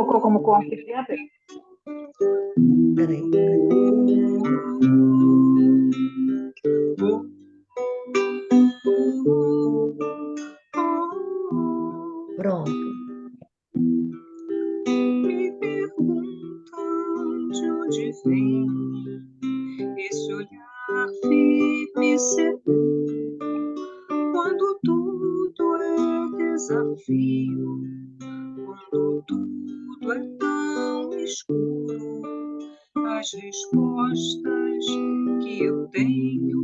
colocou como confiante? Peraí. Pronto. Me perguntam de onde vem esse olhar firme e seguro, quando tudo é desafio, quando tudo é tão escuro. As respostas que eu tenho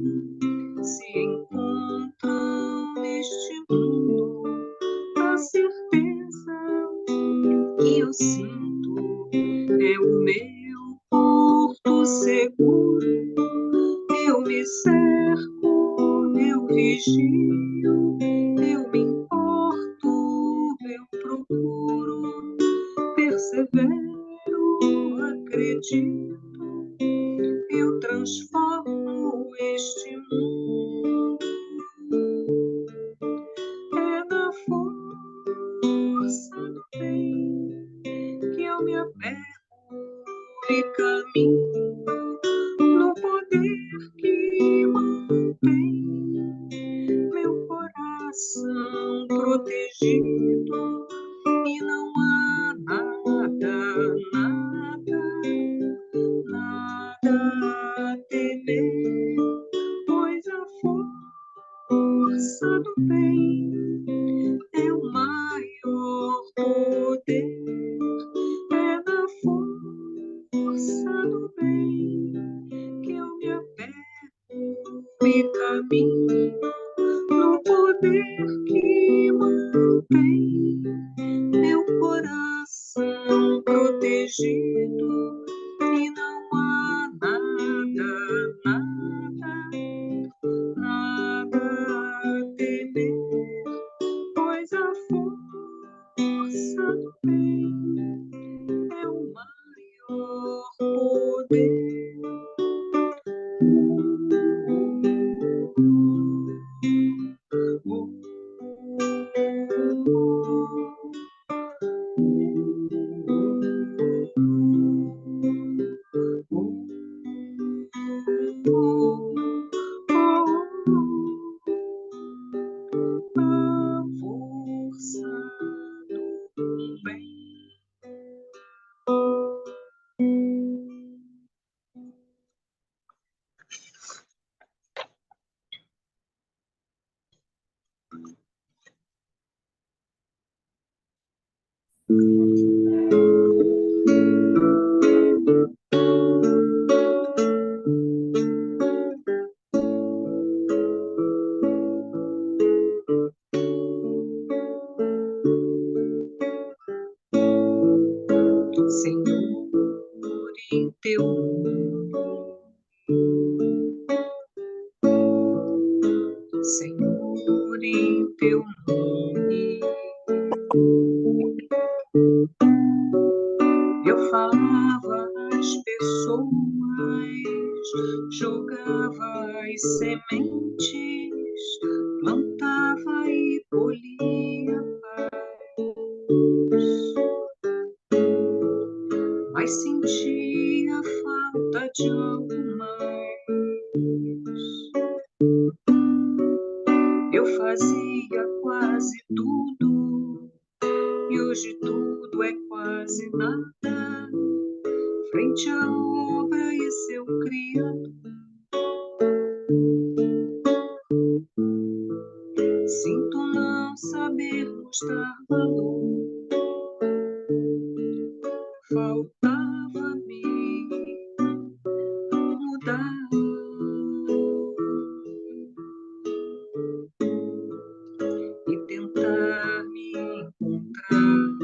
se encontram neste mundo. A certeza que eu sinto é o meu porto seguro. Eu me cerco, eu vigio, eu me importo, eu procuro, persevero, acredito, eu transformo este mundo. É na força do bem que eu me apego e caminho, no poder que mantém meu coração protegido. E não há nada, nada a temer, pois a força do bem é o maior poder. É na força do bem que eu me apego e caminho, no poder que mantém meu coração protegido. E não há nada a temer, pois a força do bem é o maior poder. A força do bem. Senhor, em teu nome, Senhor, em teu nome, eu falava às pessoas, jogava as sementes, plantava e colhia paz, mas sentia falta de algo mais. Eu fazia quase tudo, e hoje tudo é quase nada, frente à obra e seu criado. Sinto não saber mostrar valor, faltava-me mudar. E tentar me encontrar,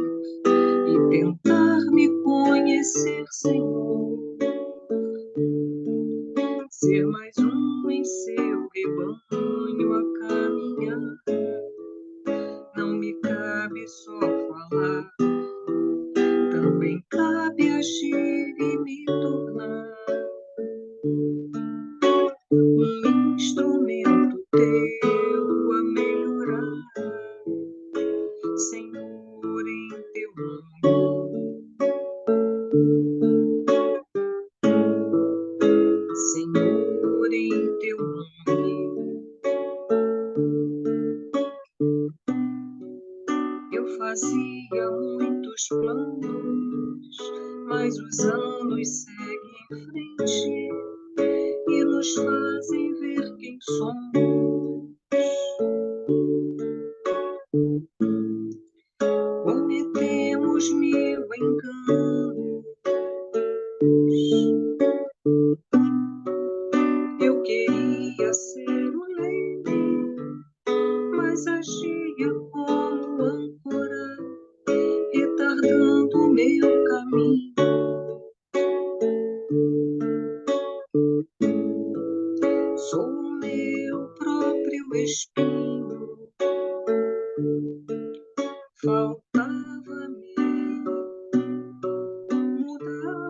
e tentar me conhecer, Senhor, ser mais um em seu rebanho a caminhar. Não me cabe só falar, também cabe agir e me tornar um instrumento teu a melhorar, Senhor, em teu nome. mas os anos seguem em frente e nos fazem ver quem somos. Cometemos mil enganos. Eu queria ser o leme, mas agia como âncora, retardando meu caminho. Sou o meu próprio espinho. Faltava-me mudar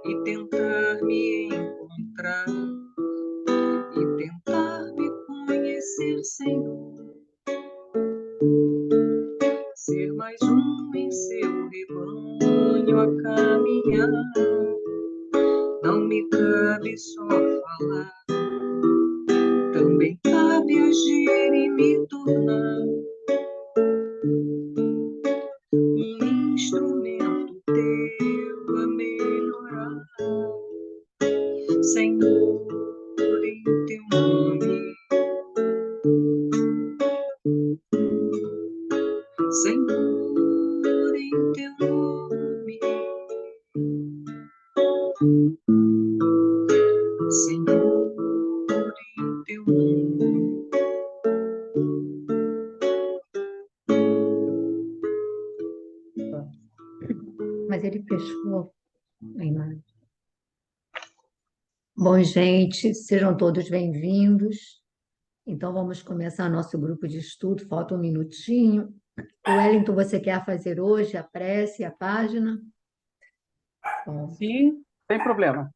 e tentar me encontrar e tentar me conhecer, Senhor. Ser mais um em seu rebanho a caminhar. Não me cabe só falar, também cabe agir e me tornar um instrumento teu a melhorar, Senhor, em teu nome. Senhor, em teu nome. Senhor, em teu nome. Mas ele fechou a imagem. Bom, gente, sejam todos bem-vindos. Então, vamos começar nosso grupo de estudo. Falta um minutinho. Wellington, você quer fazer hoje a prece e a página? Bom, Sim, sem problema.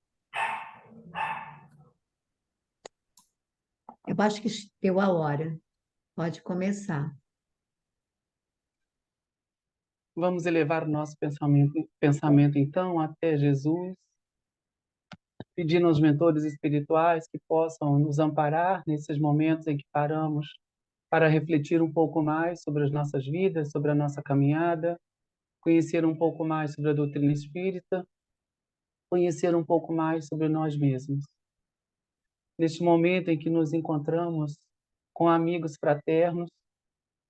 eu acho que deu a hora. Pode começar. Vamos elevar o nosso pensamento então até Jesus, pedindo aos mentores espirituais que possam nos amparar nesses momentos em que paramos para refletir um pouco mais sobre as nossas vidas, sobre a nossa caminhada, conhecer um pouco mais sobre a doutrina espírita, conhecer um pouco mais sobre nós mesmos. Neste momento em que nos encontramos com amigos fraternos,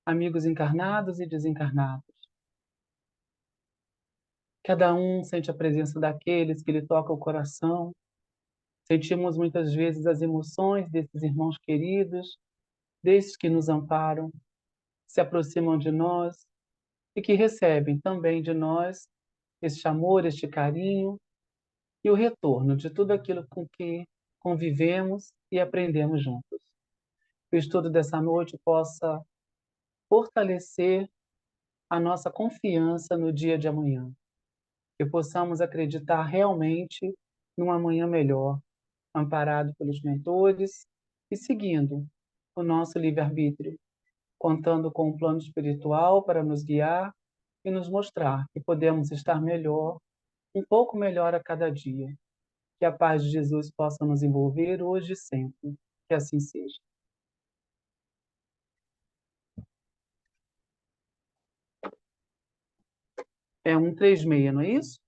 amigos encarnados e desencarnados. Cada um sente a presença daqueles que lhe toca o coração. Sentimos muitas vezes as emoções desses irmãos queridos, desses que nos amparam, se aproximam de nós e que recebem também de nós este amor, este carinho e o retorno de tudo aquilo com que convivemos e aprendemos juntos. Que o estudo dessa noite possa fortalecer a nossa confiança no dia de amanhã. Que possamos acreditar realmente num amanhã melhor, amparado pelos mentores e seguindo o nosso livre-arbítrio, contando com o plano espiritual para nos guiar e nos mostrar que podemos estar melhor, um pouco melhor a cada dia. Que a paz de Jesus possa nos envolver hoje e sempre. Que assim seja. É 136, não é isso?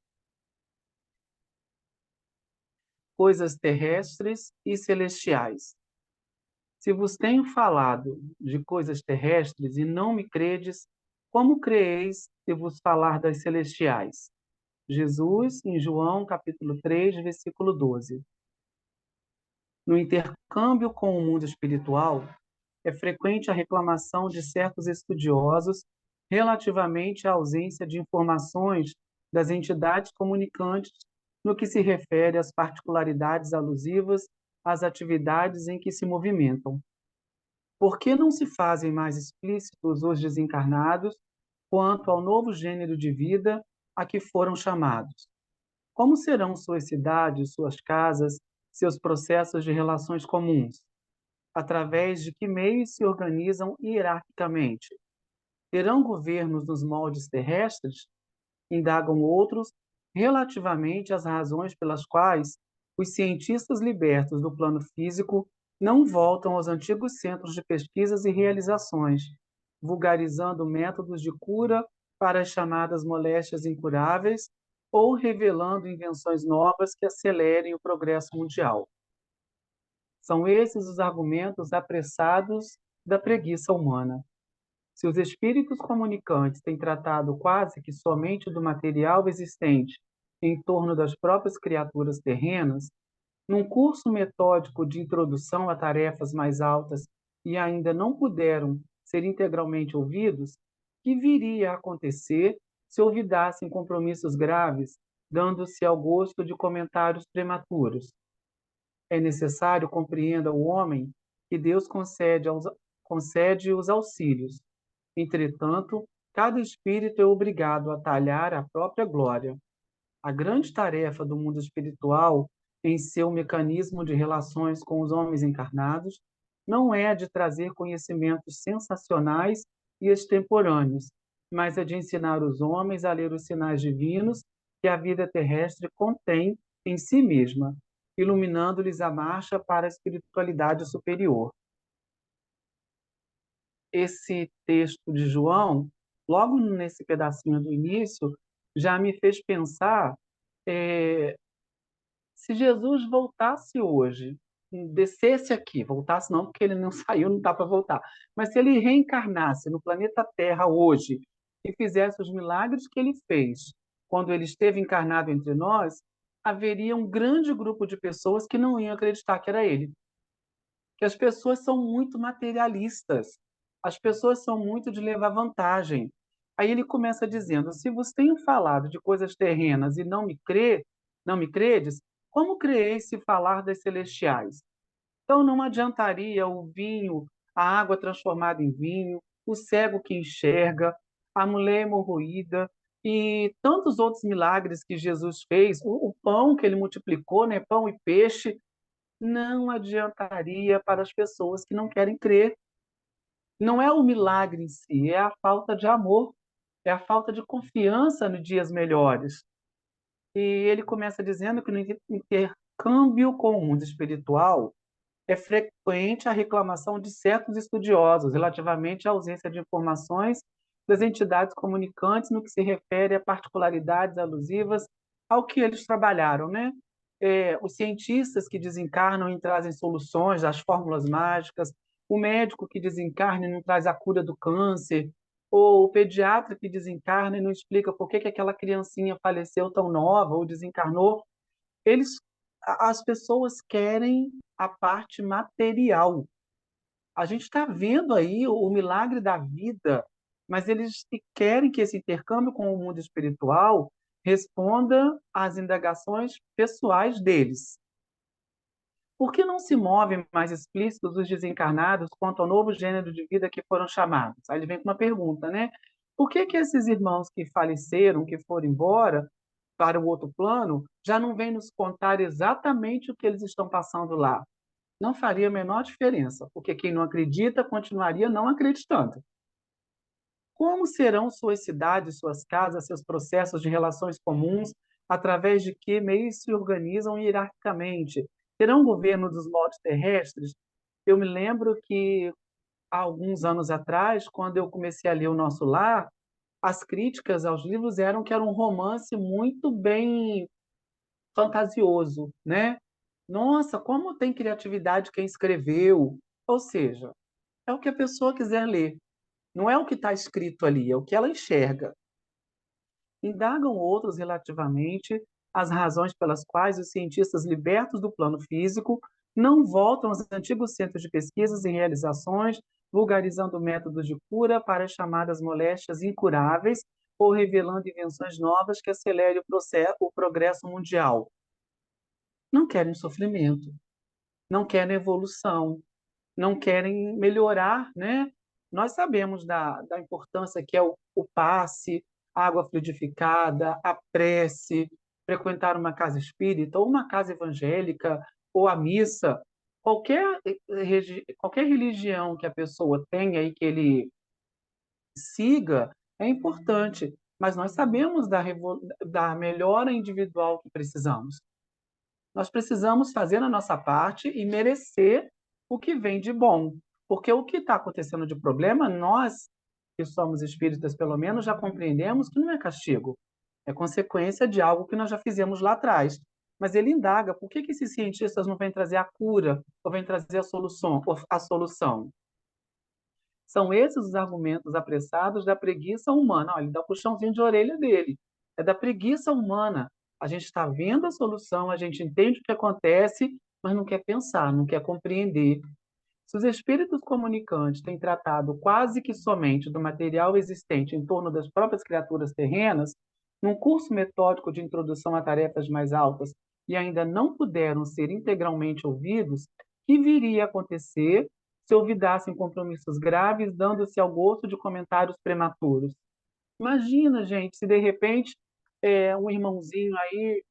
Coisas terrestres e celestiais. Se vos tenho falado de coisas terrestres e não me credes, como creeis se vos falar das celestiais? Jesus, em João, capítulo 3, versículo 12. No intercâmbio com o mundo espiritual, é frequente a reclamação de certos estudiosos relativamente à ausência de informações das entidades comunicantes no que se refere às particularidades alusivas às atividades em que se movimentam. Por que não se fazem mais explícitos os desencarnados quanto ao novo gênero de vida a que foram chamados? Como serão suas cidades, suas casas, seus processos de relações comuns? Através de que meios se organizam hierarquicamente? Terão governos nos moldes terrestres? Indagam outros relativamente às razões pelas quais os cientistas libertos do plano físico não voltam aos antigos centros de pesquisas e realizações, vulgarizando métodos de cura para as chamadas moléstias incuráveis ou revelando invenções novas que acelerem o progresso mundial. São esses os argumentos apressados da preguiça humana. Se os espíritos comunicantes têm tratado quase que somente do material existente em torno das próprias criaturas terrenas, num curso metódico de introdução a tarefas mais altas e ainda não puderam ser integralmente ouvidos, que viria a acontecer se olvidassem compromissos graves, dando-se ao gosto de comentários prematuros? É necessário compreenda o homem que Deus concede os auxílios. Entretanto, cada espírito é obrigado a talhar a própria glória. A grande tarefa do mundo espiritual, em seu mecanismo de relações com os homens encarnados, não é a de trazer conhecimentos sensacionais e extemporâneos, mas a de ensinar os homens a ler os sinais divinos que a vida terrestre contém em si mesma, iluminando-lhes a marcha para a espiritualidade superior. Esse texto de João, logo nesse pedacinho do início, já me fez pensar, se Jesus voltasse hoje, descesse aqui, voltasse não, porque ele não saiu, não dá para voltar, mas se ele reencarnasse no planeta Terra hoje e fizesse os milagres que ele fez quando ele esteve encarnado entre nós, haveria um grande grupo de pessoas que não iam acreditar que era ele. Que as pessoas são muito materialistas, as pessoas são muito de levar vantagem. Aí ele começa dizendo: se vos tenho falado de coisas terrenas e não me credes, como creeis se falar das celestiais? Então não adiantaria o vinho, a água transformada em vinho, o cego que enxerga, a mulher hemorroída e tantos outros milagres que Jesus fez, o pão que ele multiplicou, né, pão e peixe, não adiantaria para as pessoas que não querem crer. Não é o milagre em si, é a falta de amor, é a falta de confiança nos dias melhores. E ele começa dizendo que no intercâmbio com o mundo espiritual é frequente a reclamação de certos estudiosos relativamente à ausência de informações das entidades comunicantes no que se refere a particularidades alusivas ao que eles trabalharam, né? Os cientistas que desencarnam e trazem soluções, as fórmulas mágicas, o médico que desencarna e não traz a cura do câncer, ou o pediatra que desencarna e não explica por que aquela criancinha faleceu tão nova ou desencarnou. Eles, as pessoas querem a parte material. A gente está vendo aí o milagre da vida, mas eles querem que esse intercâmbio com o mundo espiritual responda às indagações pessoais deles. Por que não se movem mais explícitos os desencarnados quanto ao novo gênero de vida que foram chamados? Aí ele vem com uma pergunta, né? Por que que esses irmãos que faleceram, que foram embora para o outro plano, já não vêm nos contar exatamente o que eles estão passando lá? Não faria a menor diferença, porque quem não acredita continuaria não acreditando. Como serão suas cidades, suas casas, seus processos de relações comuns, através de que meios se organizam hierarquicamente? Terão governo dos modos terrestres? Eu me lembro que, há alguns anos atrás, quando eu comecei a ler O Nosso Lar, as críticas aos livros eram que era um romance muito bem fantasioso, né? Nossa, como tem criatividade quem escreveu. Ou seja, é o que a pessoa quiser ler. Não é o que está escrito ali, é o que ela enxerga. Indagam outros relativamente às razões pelas quais os cientistas libertos do plano físico não voltam aos antigos centros de pesquisas e realizações, vulgarizando métodos de cura para as chamadas moléstias incuráveis ou revelando invenções novas que acelerem o progresso mundial. Não querem sofrimento, não querem evolução, não querem melhorar, né? Nós sabemos da importância que é o passe, a água fluidificada, a prece, frequentar uma casa espírita ou uma casa evangélica ou a missa. Qualquer religião que a pessoa tenha e que ele siga é importante, mas nós sabemos da melhora individual que precisamos. Nós precisamos fazer a nossa parte e merecer o que vem de bom. Porque o que está acontecendo de problema, nós que somos espíritas, pelo menos, já compreendemos que não é castigo, é consequência de algo que nós já fizemos lá atrás. Mas ele indaga, por que que esses cientistas não vêm trazer a cura, ou vêm trazer a solução, a solução? São esses os argumentos apressados da preguiça humana. Olha, ele dá o puxãozinho de orelha dele. É da preguiça humana. A gente está vendo a solução, a gente entende o que acontece, mas não quer pensar, não quer compreender. Se os espíritos comunicantes têm tratado quase que somente do material existente em torno das próprias criaturas terrenas, num curso metódico de introdução a tarefas mais altas, e ainda não puderam ser integralmente ouvidos, o que viria a acontecer se olvidassem compromissos graves, dando-se ao gosto de comentários prematuros? Imagina, gente, se de repente um irmãozinho aí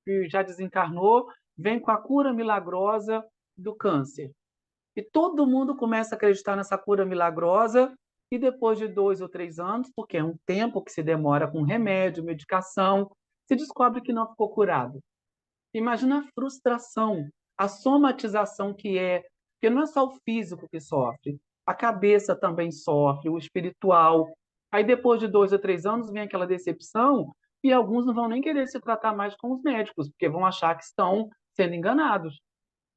que já desencarnou vem com a cura milagrosa do câncer. E todo mundo começa a acreditar nessa cura milagrosa, e depois de 2 ou 3 anos, porque é um tempo que se demora com remédio, medicação, se descobre que não ficou curado. Imagina a frustração, a somatização que é, porque não é só o físico que sofre, a cabeça também sofre, o espiritual. Aí depois de 2 ou 3 anos vem aquela decepção, e alguns não vão nem querer se tratar mais com os médicos, porque vão achar que estão sendo enganados,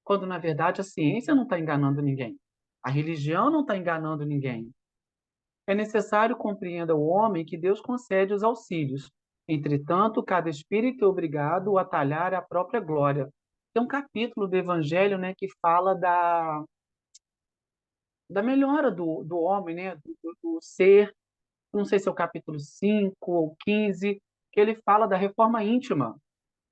quando na verdade a ciência não está enganando ninguém, a religião não está enganando ninguém. É necessário compreenda o homem que Deus concede os auxílios. Entretanto, cada espírito é obrigado a talhar a própria glória. Tem um capítulo do Evangelho, né, que fala da melhora do homem, né, do ser. Não sei se é o capítulo 5 ou 15, que ele fala da reforma íntima.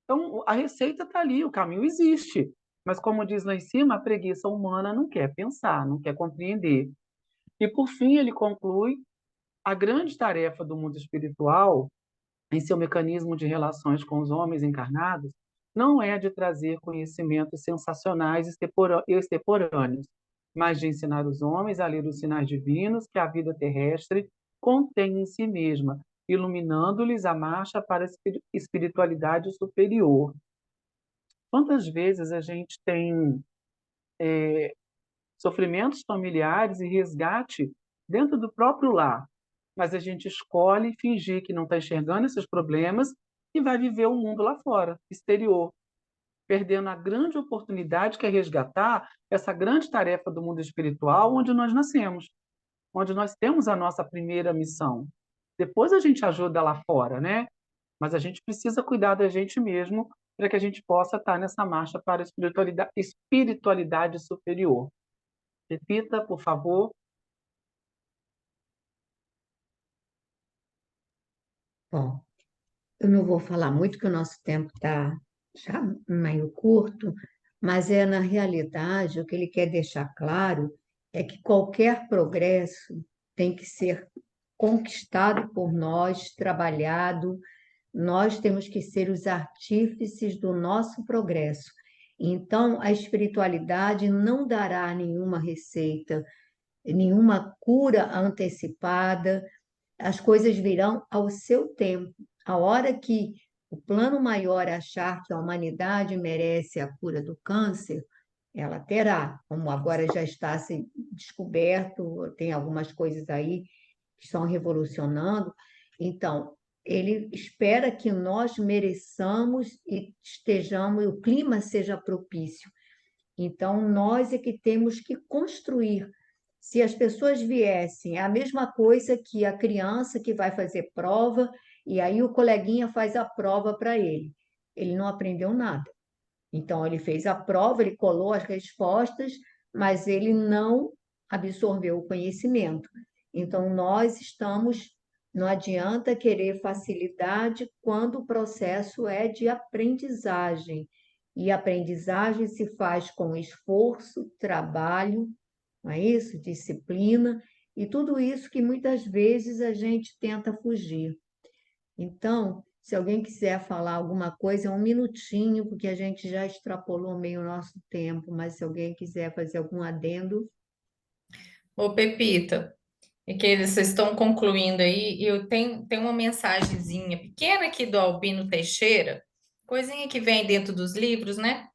Então, a receita está ali, o caminho existe. Mas, como diz lá em cima, a preguiça humana não quer pensar, não quer compreender. E, por fim, ele conclui: a grande tarefa do mundo espiritual, em seu mecanismo de relações com os homens encarnados, não é de trazer conhecimentos sensacionais extemporâneos, mas de ensinar os homens a ler os sinais divinos que a vida terrestre contém em si mesma, iluminando-lhes a marcha para a espiritualidade superior. Quantas vezes a gente tem sofrimentos familiares e resgate dentro do próprio lar, mas a gente escolhe fingir que não está enxergando esses problemas e vai viver o mundo lá fora, exterior, perdendo a grande oportunidade que é resgatar essa grande tarefa do mundo espiritual onde nós nascemos, onde nós temos a nossa primeira missão. Depois a gente ajuda lá fora, né? Mas a gente precisa cuidar da gente mesmo para que a gente possa estar nessa marcha para a espiritualidade superior. Repita, por favor. Bom, eu não vou falar muito, que o nosso tempo está já meio curto, mas na realidade, o que ele quer deixar claro é que qualquer progresso tem que ser conquistado por nós, trabalhado. Nós temos que ser os artífices do nosso progresso. Então, a espiritualidade não dará nenhuma receita, nenhuma cura antecipada. As coisas virão ao seu tempo. A hora que o plano maior achar que a humanidade merece a cura do câncer, ela terá, como agora já está se descoberto, tem algumas coisas aí que estão revolucionando. Então, ele espera que nós mereçamos e estejamos, o clima seja propício. Então, nós é que temos que construir. Se as pessoas viessem, é a mesma coisa que a criança que vai fazer prova, e aí o coleguinha faz a prova para ele. Ele não aprendeu nada. Então, ele fez a prova, ele colou as respostas, mas ele não absorveu o conhecimento. Então, não adianta querer facilidade quando o processo é de aprendizagem. E aprendizagem se faz com esforço, trabalho, não é isso? Disciplina, e tudo isso que muitas vezes a gente tenta fugir. Então, se alguém quiser falar alguma coisa, é um minutinho, porque a gente já extrapolou meio o nosso tempo, mas se alguém quiser fazer algum adendo. Ô, Pepita, é que vocês estão concluindo aí, e eu tenho uma mensagenzinha pequena aqui do Albino Teixeira, coisinha que vem dentro dos livros, né?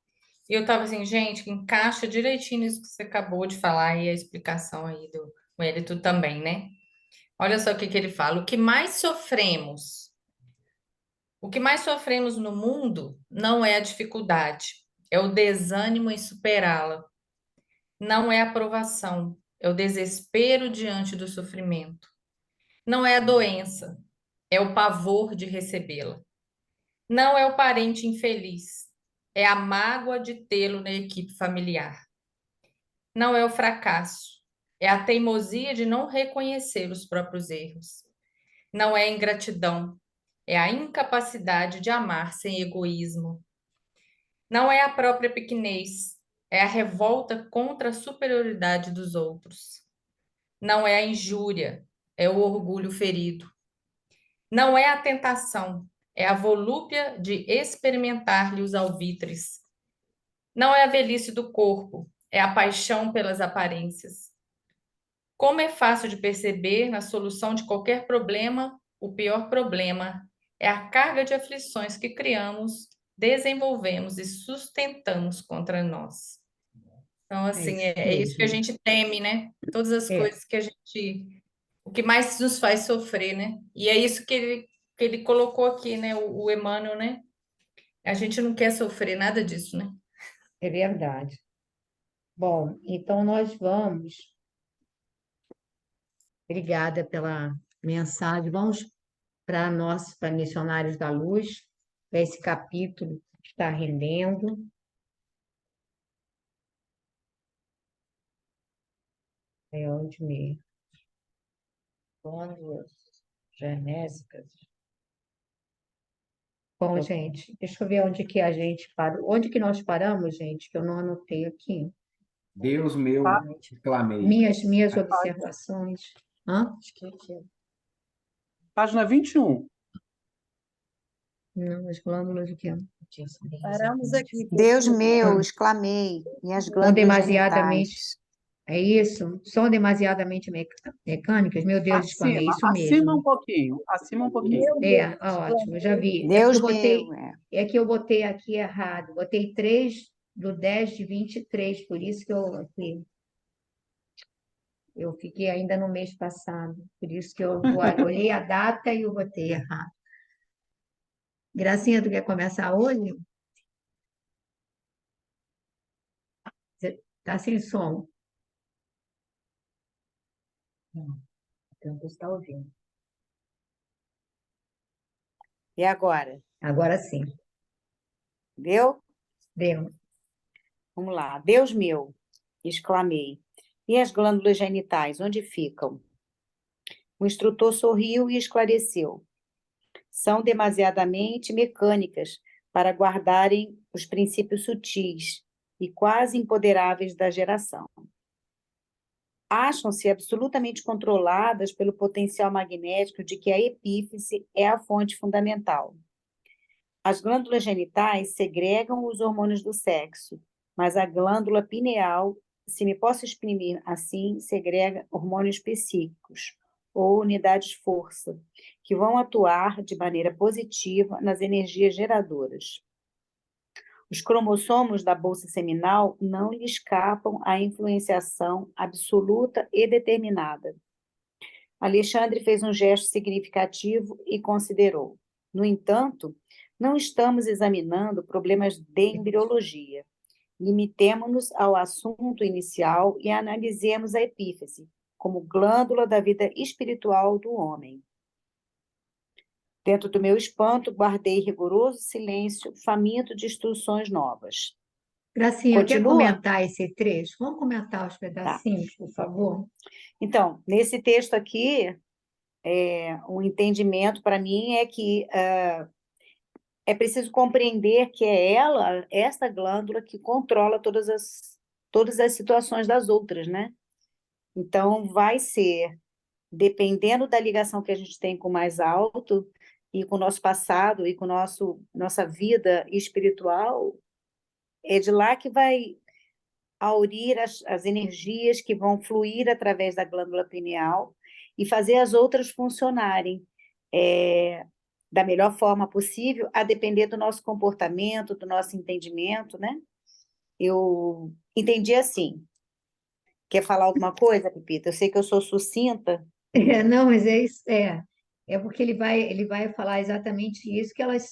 E eu tava assim, gente, que encaixa direitinho nisso que você acabou de falar e a explicação aí do Wellington também, né? Olha só o que que ele fala. O que mais sofremos no mundo não é a dificuldade, é o desânimo em superá-la. Não é a provação, é o desespero diante do sofrimento. Não é a doença, é o pavor de recebê-la. Não é o parente infeliz, é a mágoa de tê-lo na equipe familiar. Não é o fracasso, é a teimosia de não reconhecer os próprios erros. Não é a ingratidão, é a incapacidade de amar sem egoísmo. Não é a própria pequenez, é a revolta contra a superioridade dos outros. Não é a injúria, é o orgulho ferido. Não é a tentação, é a volúpia de experimentar-lhe os alvitres. Não é a velhice do corpo, é a paixão pelas aparências. Como é fácil de perceber, na solução de qualquer problema, o pior problema é a carga de aflições que criamos, desenvolvemos e sustentamos contra nós. Então, É assim, isso é isso que a mesmo. gente teme, né? Todas as É, coisas que a gente. O que mais nos faz sofrer, né? E é isso que ele colocou aqui, né? O Emmanuel, né? A gente não quer sofrer nada disso, né? é verdade. Bom, então nós vamos. Obrigada pela mensagem. Vamos para Missionários da Luz, para esse capítulo que está rendendo. É onde me. Glândulas genésicas. Bom, gente, deixa eu ver onde que a gente parou. Onde que nós paramos, gente? Que eu não anotei aqui. Deus Pá- meu, clamei. Minhas observações. Hã? Acho que é aqui. Página 21. Não, as glândulas de quê? Paramos aqui. Deus Pepita. meu, exclamei, e as São glândulas demasiadamente. genitais. É isso? São demasiadamente mecânicas? Meu Deus, exclamei, Acima, isso acima um mesmo. pouquinho, acima um pouquinho. Meu É, Deus, ótimo, eu já vi. Deus meu, É que eu botei aqui errado. Botei 3 do 10 de 23, por isso que eu fiquei ainda no mês passado. Por isso que eu olhei a data e eu botei errado. Gracinha, tu quer começar hoje? Você tá sem som. então você está ouvindo. E agora? Agora sim, Deu? deu. Vamos lá. Deus meu, exclamei. E as glândulas genitais, onde ficam? O instrutor sorriu e esclareceu. São demasiadamente mecânicas para guardarem os princípios sutis e quase imponderáveis da geração. Acham-se absolutamente controladas pelo potencial magnético de que a epífise é a fonte fundamental. As glândulas genitais segregam os hormônios do sexo, mas a glândula pineal, se me posso exprimir assim, segrega hormônios psíquicos, ou unidades força, que vão atuar de maneira positiva nas energias geradoras. Os cromossomos da bolsa seminal não lhe escapam à influenciação absoluta e determinada. Alexandre fez um gesto significativo e considerou. No entanto, não estamos examinando problemas de embriologia. Limitemo-nos ao assunto inicial e analisemos a epífise, como glândula da vida espiritual do homem. Dentro do meu espanto, guardei rigoroso silêncio, faminto de instruções novas. Gracinha, quer Continua? comentar esse trecho? Vamos comentar os pedacinhos, por favor? Então, nesse texto aqui, um entendimento para mim é que é preciso compreender que é esta glândula, que controla todas as situações das outras, né? Então, vai ser, dependendo da ligação que a gente tem com o mais alto, e com o nosso passado, e com nossa vida espiritual, é de lá que vai aurir as energias que vão fluir através da glândula pineal e fazer as outras funcionarem da melhor forma possível, a depender do nosso comportamento, do nosso entendimento, né? Eu entendi assim. Quer falar alguma coisa, Pepita? Eu sei que eu sou sucinta. Não, mas é isso, é porque ele vai falar exatamente isso, que elas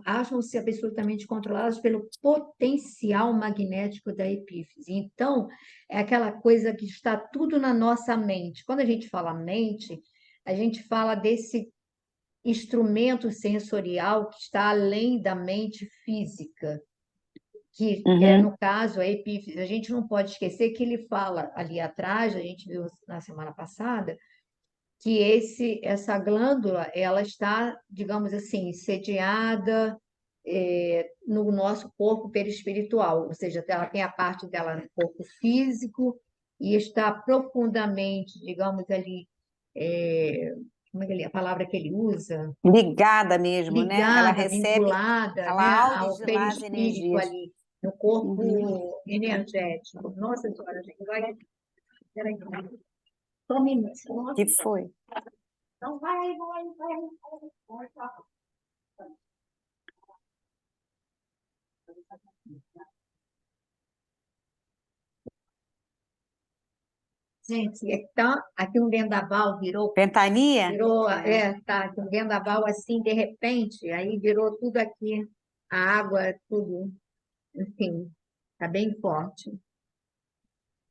acham-se absolutamente controladas pelo potencial magnético da epífise. Então, é aquela coisa que está tudo na nossa mente. Quando a gente fala mente, a gente fala desse instrumento sensorial que está além da mente física, que é, Uhum. no caso, a epífise. A gente não pode esquecer que ele fala ali atrás, a gente viu na semana passada, que essa glândula, ela está, digamos assim, sediada no nosso corpo perispiritual, ou seja, ela tem a parte dela no corpo físico e está profundamente, digamos ali, é, como é que a palavra que ele usa? Ligada mesmo, né? Ela Ligada, recebe, vinculada, ela né, ao auge lá as perispírito energias. ali, no Uhum. corpo energético. Nossa senhora, gente, peraí, só um minuto. Que foi? Não vai. Gente, então, aqui um vendaval Ventania? tá, aqui um vendaval assim, de repente, aí virou tudo aqui, a água, tudo, enfim, tá bem forte.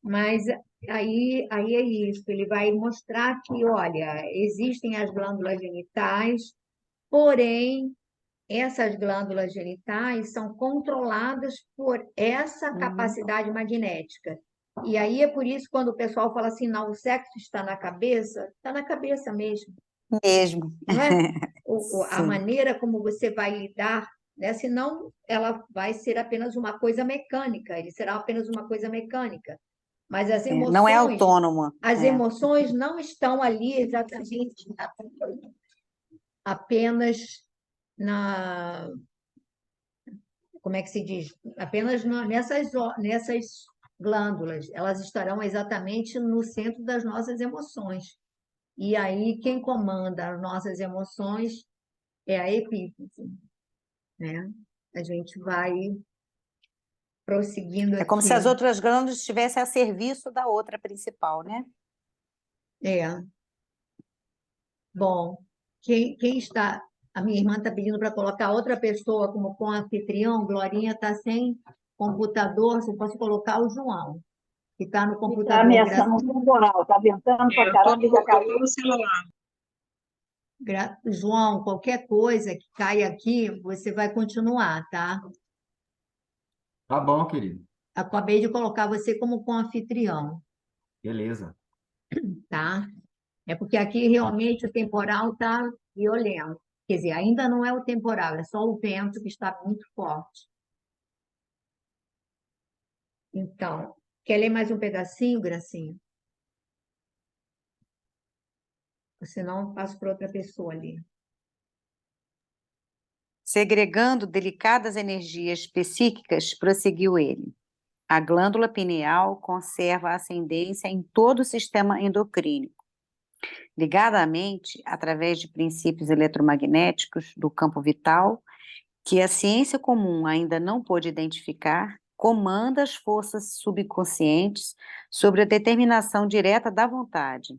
Mas aí é isso, ele vai mostrar que, olha, existem as glândulas genitais, porém, essas glândulas genitais são controladas por essa Uhum. capacidade magnética. E aí é por isso quando o pessoal fala assim, não, o sexo está na cabeça mesmo, Mesmo. não é? A Sim. maneira como você vai lidar, né? Senão ela vai ser apenas uma coisa mecânica, ele será apenas uma coisa mecânica. Mas Não é autônoma. as emoções não estão ali exatamente apenas na, como é que se diz? Apenas nessas glândulas. Elas estarão exatamente no centro das nossas emoções. E aí, quem comanda as nossas emoções é a epífise, né? A gente vai prosseguindo É como se as aqui. outras glândulas estivessem a serviço da outra principal, né? É, bom, quem está... A minha irmã está pedindo para colocar outra pessoa como co-anfitrião. Glorinha está sem computador, você pode colocar o João, que está no Está computador. ameaçando um temporal, está ventando pra Eu caramba e já eu caiu. tô no celular. João, qualquer coisa que caia aqui, você vai continuar, tá? Tá bom, querido. Acabei de colocar você como co-anfitrião, Beleza. tá? É porque aqui realmente o temporal está violento. Quer dizer, ainda não é o temporal, é só o vento que está muito forte. Então, quer ler mais um pedacinho, Gracinha? Senão eu passo para outra pessoa ali. Segregando delicadas energias psíquicas, prosseguiu ele. A glândula pineal conserva a ascendência em todo o sistema endocrínico. Ligada à mente, através de princípios eletromagnéticos do campo vital, que a ciência comum ainda não pôde identificar, comanda as forças subconscientes sobre a determinação direta da vontade.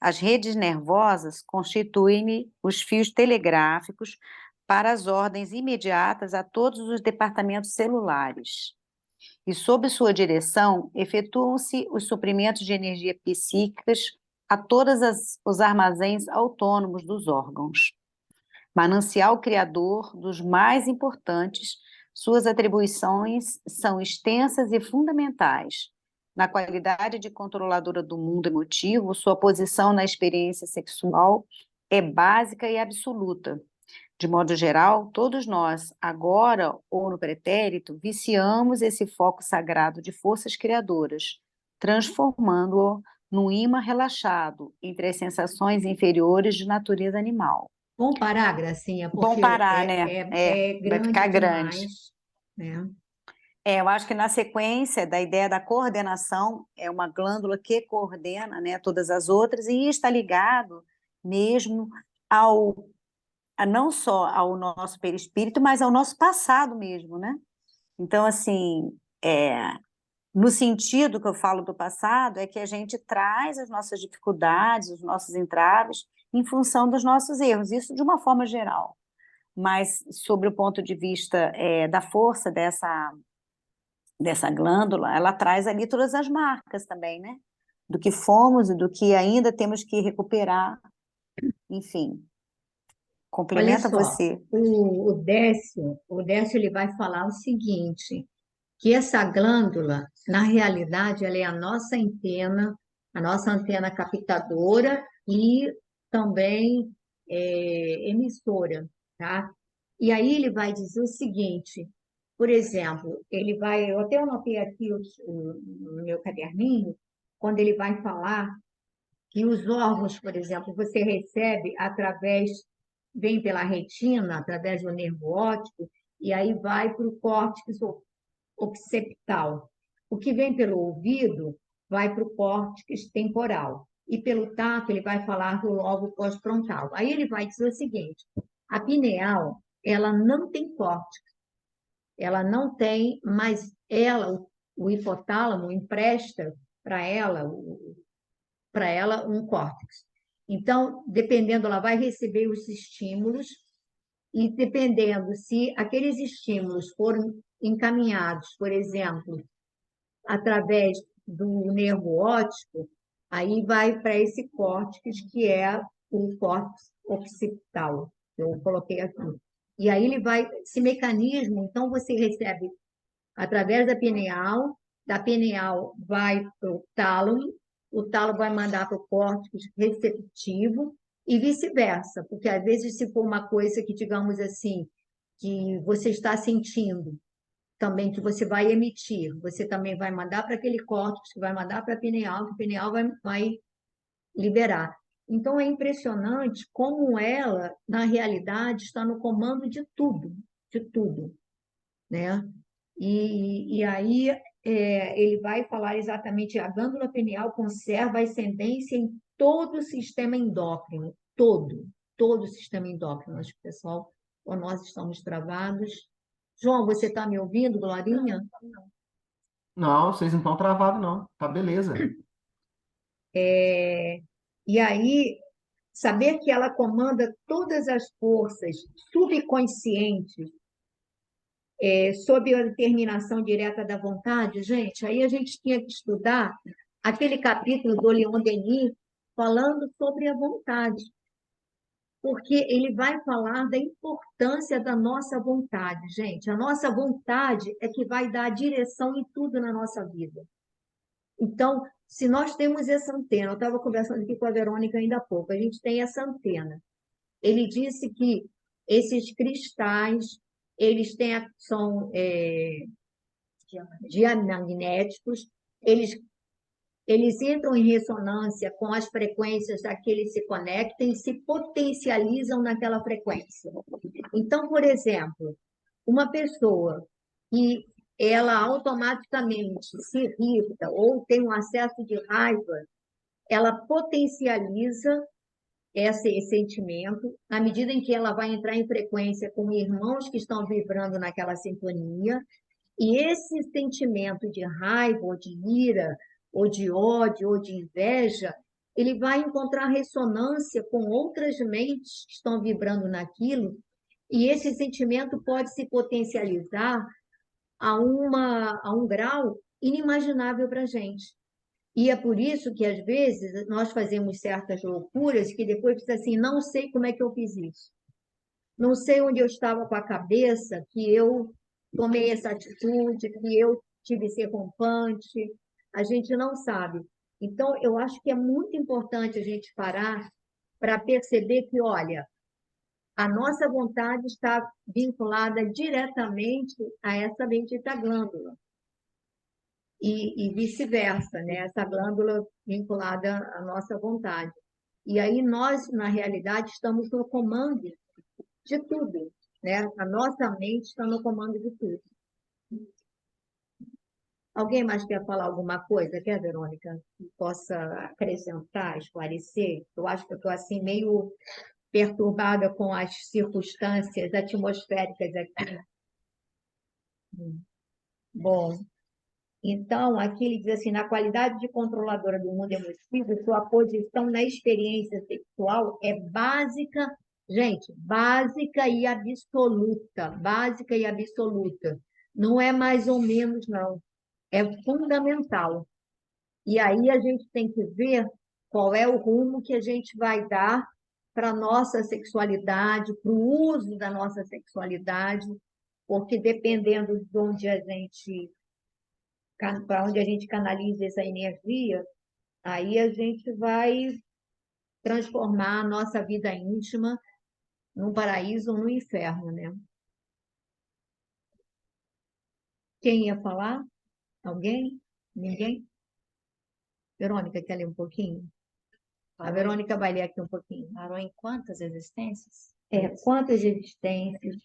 As redes nervosas constituem os fios telegráficos para as ordens imediatas a todos os departamentos celulares. E, sob sua direção, efetuam-se os suprimentos de energia psíquicas a todos os armazéns autônomos dos órgãos. Manancial criador dos mais importantes, suas atribuições são extensas e fundamentais. Na qualidade de controladora do mundo emotivo, sua posição na experiência sexual é básica e absoluta. De modo geral, todos nós, agora ou no pretérito, viciamos esse foco sagrado de forças criadoras, transformando-o num imã relaxado entre as sensações inferiores de natureza animal. Vamos parar, Gracinha, Bom porque parar, né? é Vai grande ficar grande. demais, né? Eu acho que na sequência da ideia da coordenação, é uma glândula que coordena, né, todas as outras e está ligado mesmo não só ao nosso perispírito, mas ao nosso passado mesmo, né? Então, assim, No sentido que eu falo do passado, é que a gente traz as nossas dificuldades, os nossos entraves, em função dos nossos erros, isso de uma forma geral. Mas, sobre o ponto de vista da força dessa glândula, ela traz ali todas as marcas também, né? Do que fomos e do que ainda temos que recuperar. Enfim, Olha complementa só, você. o Décio ele vai falar o seguinte, que essa glândula, na realidade, ela é a nossa antena captadora e também emissora, tá? E aí ele vai dizer o seguinte, por exemplo, eu até anotei aqui no meu caderninho, quando ele vai falar que os órgãos, por exemplo, você recebe vem pela retina, através do nervo óptico, e aí vai para o córtex occipital. O que vem pelo ouvido vai para o córtex temporal. E pelo tato, ele vai falar do lobo pós-frontal. Aí ele vai dizer o seguinte: a pineal, ela não tem córtex, ela não tem, mas o hipotálamo empresta para ela um córtex. Então, dependendo, ela vai receber os estímulos e dependendo se aqueles estímulos foram encaminhados, por exemplo, através do nervo óptico, aí vai para esse córtex que é o córtex occipital, que eu coloquei aqui. E aí esse mecanismo, então você recebe através da pineal vai para o tálamo vai mandar para o córtex receptivo e vice-versa, porque às vezes se for uma coisa que, digamos assim, que você está sentindo, também que você vai emitir, você também vai mandar para aquele córtex, que vai mandar para a pineal, que a pineal vai liberar. Então é impressionante como ela, na realidade, está no comando de tudo, né? E aí ele vai falar exatamente, a glândula pineal conserva ascendência em todo o sistema endócrino, todo o sistema endócrino. Acho que, pessoal, ou nós estamos travados. João, você está me ouvindo, Glorinha? Não, vocês não estão travados, não. Tá beleza. E aí, saber que ela comanda todas as forças subconscientes sob a determinação direta da vontade, gente, aí a gente tinha que estudar aquele capítulo do Leon Denis falando sobre a vontade, porque ele vai falar da importância da nossa vontade, gente. A nossa vontade é que vai dar a direção em tudo na nossa vida. Então, se nós temos essa antena, eu estava conversando aqui com a Verônica ainda há pouco, a gente tem essa antena. Ele disse que esses cristais, são diamagnéticos, eles entram em ressonância com as frequências a que eles se conectam e se potencializam naquela frequência. Então, por exemplo, uma pessoa que ela automaticamente se irrita ou tem um acesso de raiva, ela potencializa esse sentimento, na medida em que ela vai entrar em frequência com irmãos que estão vibrando naquela sintonia, e esse sentimento de raiva, ou de ira, ou de ódio, ou de inveja, ele vai encontrar ressonância com outras mentes que estão vibrando naquilo, e esse sentimento pode se potencializar a um grau inimaginável para a gente. E é por isso que, às vezes, nós fazemos certas loucuras que depois diz assim, não sei como é que eu fiz isso. Não sei onde eu estava com a cabeça, que eu tomei essa atitude, que eu tive esse rompante. A gente não sabe. Então, eu acho que é muito importante a gente parar para perceber que, olha, a nossa vontade está vinculada diretamente a essa bendita glândula. E vice-versa, né? Essa glândula vinculada à nossa vontade. E aí nós, na realidade, estamos no comando de tudo, né? A nossa mente está no comando de tudo. Alguém mais quer falar alguma coisa, quer, Verônica, que possa acrescentar, esclarecer? Eu acho que eu estou assim meio perturbada com as circunstâncias atmosféricas aqui. Bom, Então, aqui ele diz assim, na qualidade de controladora do mundo emotivo, sua posição na experiência sexual é básica, gente, básica e absoluta. Não é mais ou menos, não. É fundamental. E aí a gente tem que ver qual é o rumo que a gente vai dar para a nossa sexualidade, para o uso da nossa sexualidade, porque dependendo de onde a gente, para onde a gente canaliza essa energia, aí a gente vai transformar a nossa vida íntima num paraíso ou num inferno, né? Quem ia falar? Alguém? Ninguém? Verônica, quer ler um pouquinho? A Verônica vai ler aqui um pouquinho. Parou em quantas existências? Quantas existências?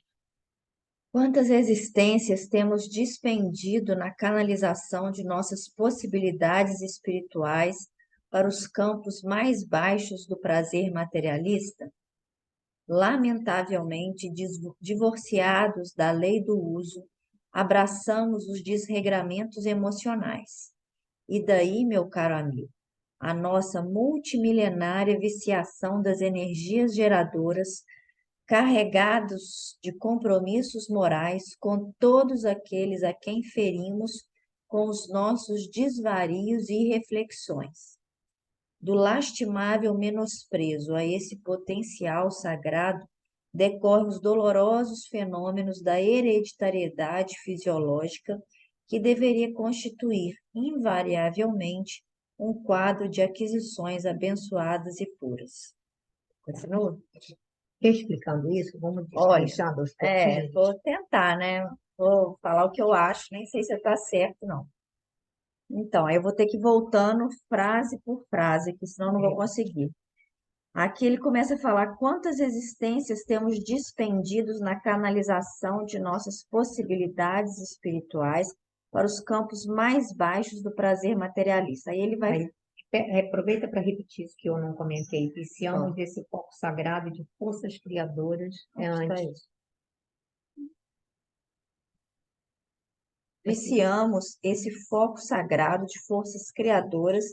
Quantas existências temos dispendido na canalização de nossas possibilidades espirituais para os campos mais baixos do prazer materialista? Lamentavelmente, divorciados da lei do uso, abraçamos os desregramentos emocionais. E daí, meu caro amigo, a nossa multimilenária viciação das energias geradoras, carregados de compromissos morais com todos aqueles a quem ferimos com os nossos desvarios e reflexões. Do lastimável menosprezo a esse potencial sagrado decorrem os dolorosos fenômenos da hereditariedade fisiológica que deveria constituir, invariavelmente, um quadro de aquisições abençoadas e puras. Continua? Explicando isso, vamos Olha, deixando aos pouquinhos. vou tentar, né? Vou falar o que eu acho, nem sei se está certo, não. Então, aí eu vou ter que ir voltando frase por frase, que senão eu não vou conseguir. Aqui ele começa a falar quantas existências temos dispendidos na canalização de nossas possibilidades espirituais para os campos mais baixos do prazer materialista. Aí ele vai... Aproveita para repetir isso que eu não comentei. Viciamos esse foco sagrado de forças criadoras. Antes. Viciamos esse foco sagrado de forças criadoras,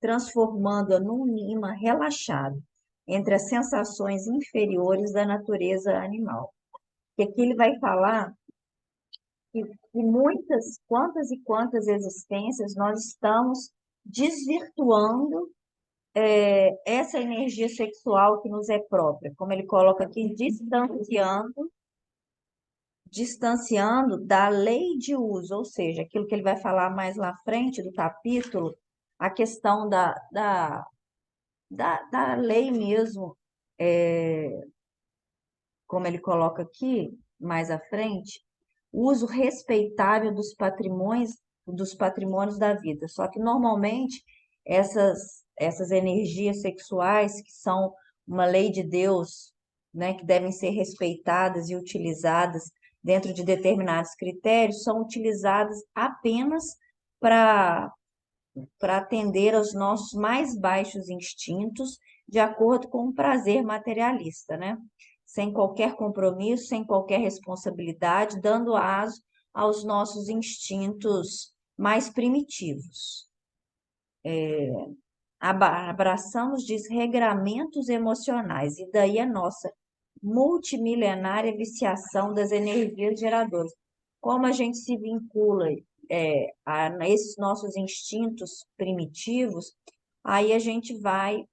transformando-a num imã relaxado entre as sensações inferiores da natureza animal. E aqui ele vai falar que quantas e quantas existências nós estamos desvirtuando essa energia sexual que nos é própria, como ele coloca aqui, distanciando da lei de uso, ou seja, aquilo que ele vai falar mais lá à frente do capítulo, a questão da lei mesmo, como ele coloca aqui, mais à frente, o uso respeitável dos patrimônios da vida. Só que, normalmente, essas energias sexuais, que são uma lei de Deus, né, que devem ser respeitadas e utilizadas dentro de determinados critérios, são utilizadas apenas para atender aos nossos mais baixos instintos, de acordo com o prazer materialista, né? Sem qualquer compromisso, sem qualquer responsabilidade, dando aso aos nossos instintos mais primitivos. Abraçamos desregramentos emocionais, e daí a nossa multimilenária viciação das energias geradoras. Como a gente se vincula a esses nossos instintos primitivos, aí a gente vai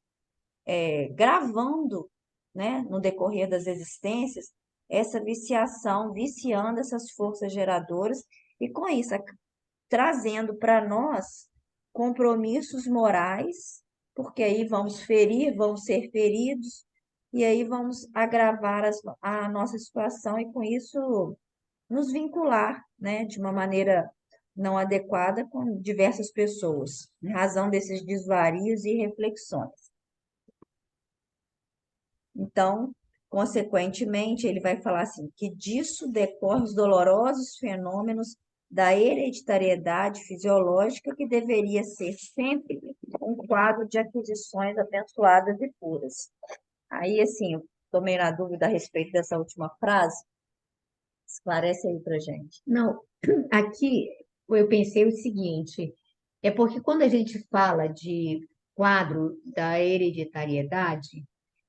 gravando, né, no decorrer das existências, essa viciação, viciando essas forças geradoras, e com isso, trazendo para nós compromissos morais, porque aí vamos ser feridos, e aí vamos agravar a nossa situação e, com isso, nos vincular, né, de uma maneira não adequada com diversas pessoas, em razão desses desvarios e reflexões. Então, consequentemente, ele vai falar assim, que disso decorrem os dolorosos fenômenos da hereditariedade fisiológica, que deveria ser sempre um quadro de aquisições abençoadas e puras. Aí, assim, eu tomei na dúvida a respeito dessa última frase. Esclarece aí para gente. Não, aqui, eu pensei o seguinte, é porque quando a gente fala de quadro da hereditariedade,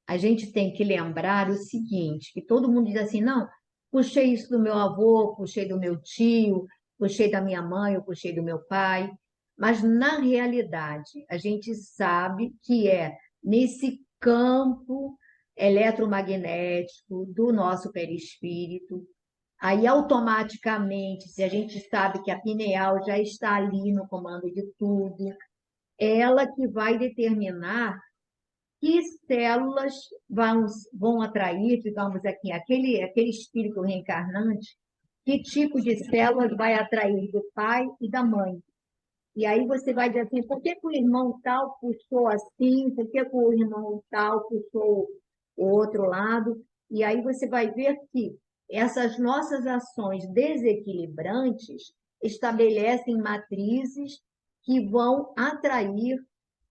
a gente tem que lembrar o seguinte, que todo mundo diz assim, não, puxei isso do meu avô, puxei do meu tio, puxei da minha mãe, eu puxei do meu pai, mas na realidade a gente sabe que é nesse campo eletromagnético do nosso perispírito. Aí, automaticamente, se a gente sabe que a pineal já está ali no comando de tudo, ela que vai determinar que células vão atrair, digamos aqui, aquele espírito reencarnante, que tipo de células vai atrair do pai e da mãe. E aí você vai dizer assim, por que que o irmão tal puxou assim, por que que o irmão tal puxou o outro lado? E aí você vai ver que essas nossas ações desequilibrantes estabelecem matrizes que vão atrair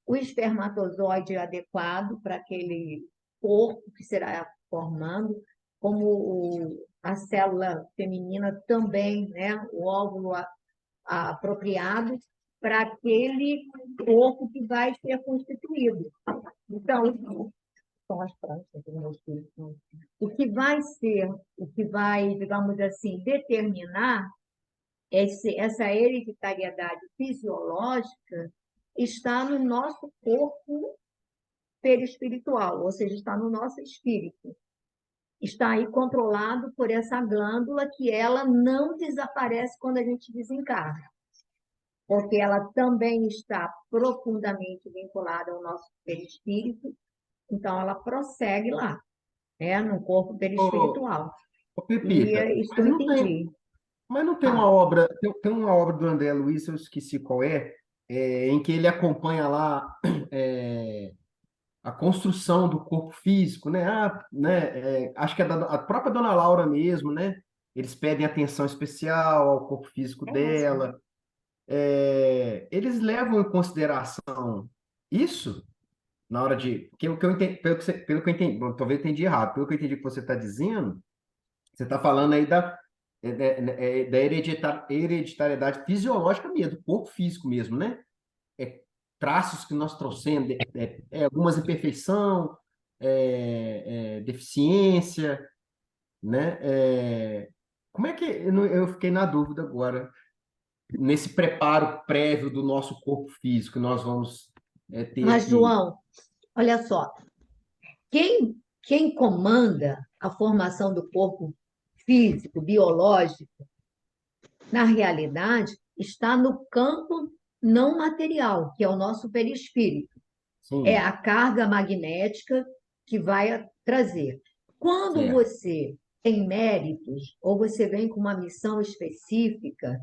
o espermatozoide adequado para aquele corpo que será formando, como a célula feminina também, né? O óvulo apropriado para aquele corpo que vai ser constituído. Então, são as pranchas do meu filho. O que vai ser, o que vai, digamos assim, determinar essa hereditariedade fisiológica está no nosso corpo perispiritual, ou seja, está no nosso espírito. Está aí controlado por essa glândula que ela não desaparece quando a gente desencarna, porque ela também está profundamente vinculada ao nosso perispírito, então ela prossegue lá, né, no corpo Ô, perispiritual. ô E Pepita, é isso que eu entendi. mas não tem uma Fala. obra, tem uma obra do André Luiz, eu esqueci qual em que ele acompanha lá é, a construção do corpo físico, né? Acho que é a própria Dona Laura mesmo, né? Eles pedem atenção especial ao corpo físico dela. Eles levam em consideração isso na hora de. Que o que eu entendi, pelo que eu entendi, bom, talvez eu entendi errado, pelo que eu entendi que você está dizendo, você está falando aí da hereditariedade fisiológica mesmo, do corpo físico mesmo, né? Traços que nós trouxemos, algumas imperfeição, deficiência, né? Como é que eu fiquei na dúvida agora nesse preparo prévio do nosso corpo físico, nós vamos ter Mas, que. João, olha só, quem comanda a formação do corpo físico, biológico, na realidade, está no campo não material, que é o nosso perispírito. É Sim, a carga magnética que vai trazer. Quando certo. você tem méritos, ou você vem com uma missão específica,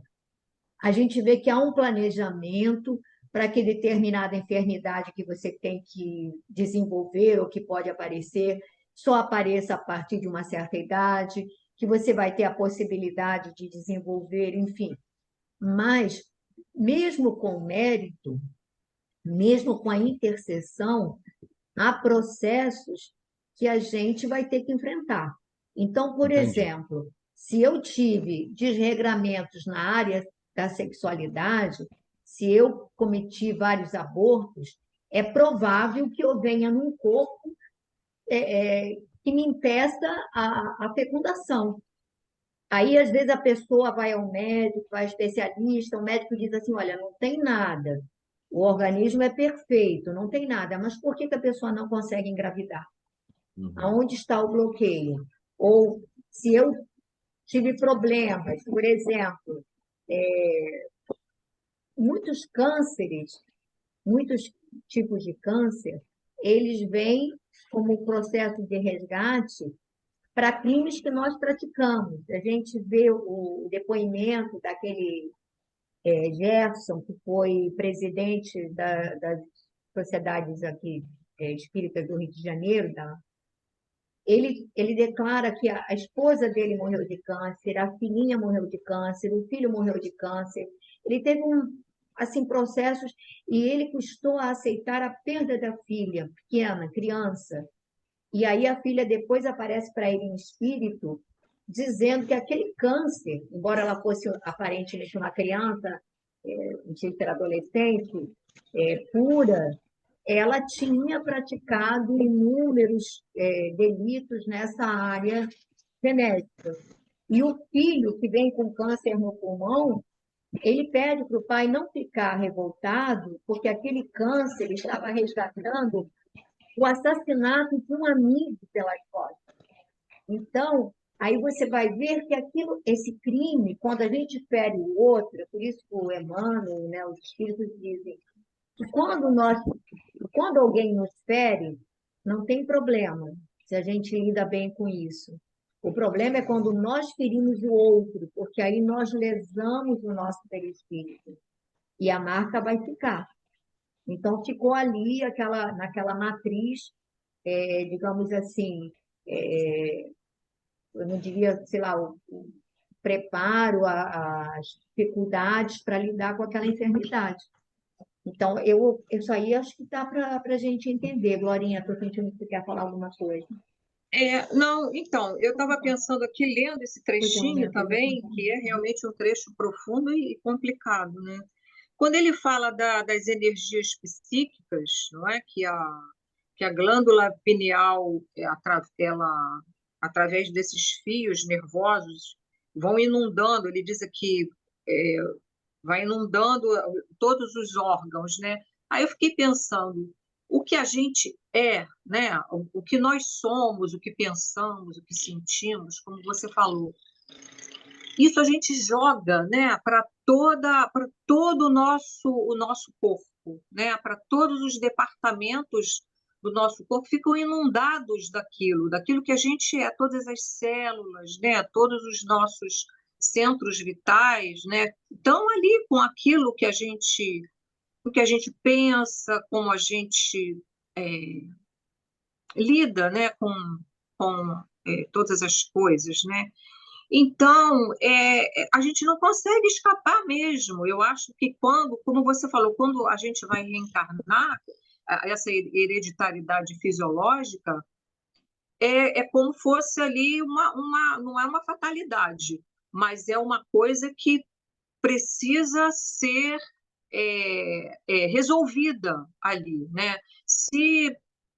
a gente vê que há um planejamento para que determinada enfermidade que você tem que desenvolver ou que pode aparecer, só apareça a partir de uma certa idade, que você vai ter a possibilidade de desenvolver, enfim. Mas, mesmo com o mérito, mesmo com a intercessão, há processos que a gente vai ter que enfrentar. Então, por Entendi. exemplo, se eu tive desregramentos na área da sexualidade, se eu cometi vários abortos, é provável que eu venha num corpo que me impeça a fecundação. Aí, às vezes, a pessoa vai ao médico, vai ao especialista, o médico diz assim: olha, não tem nada, o organismo é perfeito, não tem nada, mas por que que a pessoa não consegue engravidar? Uhum. Aonde está o bloqueio? Ou se eu tive problemas, por exemplo, muitos cânceres, muitos tipos de câncer, eles vêm como processo de resgate para crimes que nós praticamos. A gente vê o depoimento daquele Jefferson, que foi presidente das sociedades aqui espíritas do Rio de Janeiro, ele declara que a esposa dele morreu de câncer, a filhinha morreu de câncer, o filho morreu de câncer. Ele teve assim, processos e ele custou a aceitar a perda da filha, pequena, criança. E aí a filha depois aparece para ele em espírito, dizendo que aquele câncer, embora ela fosse aparentemente uma criança, não sei se era adolescente, pura, ela tinha praticado inúmeros delitos nessa área genética. E o filho que vem com câncer no pulmão, ele pede para o pai não ficar revoltado, porque aquele câncer estava resgatando o assassinato de um amigo pelas costas. Então, aí você vai ver que esse crime, quando a gente fere o outro, é por isso que o Emmanuel, né, os espíritos dizem que quando alguém nos fere, não tem problema se a gente lida bem com isso. O problema é quando nós ferimos o outro, porque aí nós lesamos o nosso perispírito e a marca vai ficar. Então, ficou ali naquela matriz, digamos assim, eu não diria, sei lá, o preparo, as dificuldades para lidar com aquela enfermidade. Então, isso aí acho que dá para a gente entender. Glorinha, estou sentindo que você quer falar alguma coisa. Não, então, eu estava pensando aqui, lendo esse trechinho também, que é realmente um trecho profundo e complicado, né? Quando ele fala das energias psíquicas, não é? Que a glândula pineal, ela, através desses fios nervosos, vão inundando, ele diz aqui, vai inundando todos os órgãos, né? Aí eu fiquei pensando, o que a gente é, né? O que nós somos, o que pensamos, o que sentimos, como você falou, isso a gente joga, né, para todo o nosso corpo, né, para todos os departamentos do nosso corpo ficam inundados daquilo que a gente é, todas as células, né, todos os nossos centros vitais, né, estão ali com aquilo o que a gente pensa, como a gente lida, né, com todas as coisas, né? Então, a gente não consegue escapar mesmo. Eu acho que como você falou, quando a gente vai reencarnar, essa hereditariedade fisiológica é como fosse ali não é uma fatalidade, mas é uma coisa que precisa ser resolvida ali, né?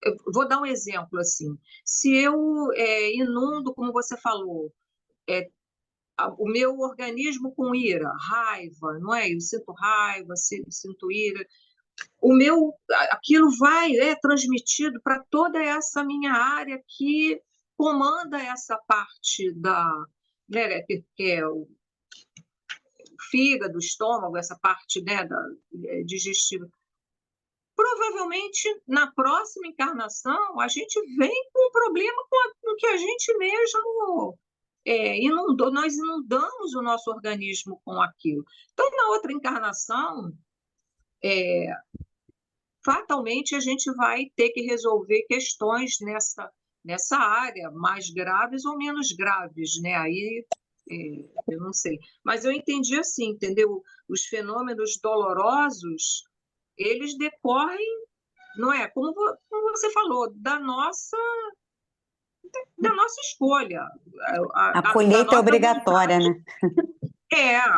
Eu vou dar um exemplo assim, se eu inundo, como você falou, o meu organismo com ira, raiva, não é? Eu sinto raiva, sinto ira. Aquilo vai transmitido para toda essa minha área que comanda essa parte né, que é o fígado, o estômago, essa parte, né, digestiva. Provavelmente, na próxima encarnação, a gente vem com um problema com o que a gente mesmo nós inundamos o nosso organismo com aquilo. Então, na outra encarnação, fatalmente a gente vai ter que resolver questões nessa área, mais graves ou menos graves, né? Aí eu não sei. Mas eu entendi assim, entendeu? Os fenômenos dolorosos, eles decorrem, não é? Como você falou, da nossa escolha. A colheita é obrigatória, né?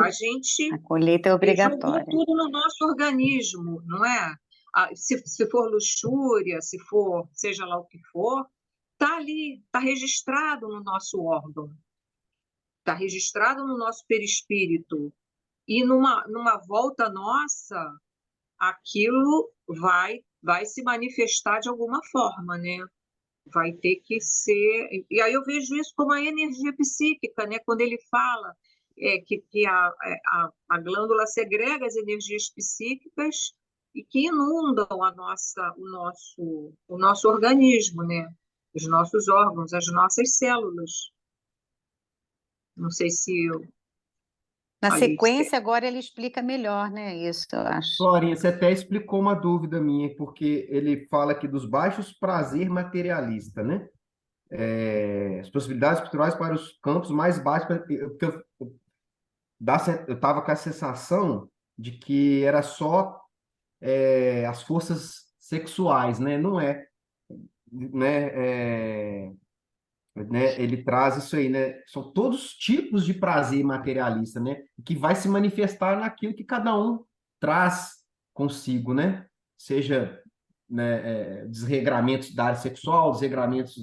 A gente A colheita é jogou obrigatória. tudo no nosso organismo, não é? Se for luxúria, se for, seja lá o que for, está ali, está registrado no nosso órgão, está registrado no nosso perispírito. E numa volta nossa, aquilo vai se manifestar de alguma forma, né? Vai ter que ser. E aí eu vejo isso como a energia psíquica, né? Quando ele fala que a glândula segrega as energias psíquicas e que inundam o nosso organismo, né? Os nossos órgãos, as nossas células. Não sei se eu. Na sequência, agora ele explica melhor, né? Isso, eu acho. Florinha, você até explicou uma dúvida minha, porque ele fala aqui dos baixos prazer materialista, né? As possibilidades culturais para os campos mais baixos. Porque eu estava com a sensação de que era só as forças sexuais, né? Não é, né? né? Ele traz isso aí, né? São todos tipos de prazer materialista, né? Que vai se manifestar naquilo que cada um traz consigo, né? Seja, né, desregramentos da área sexual, desregramentos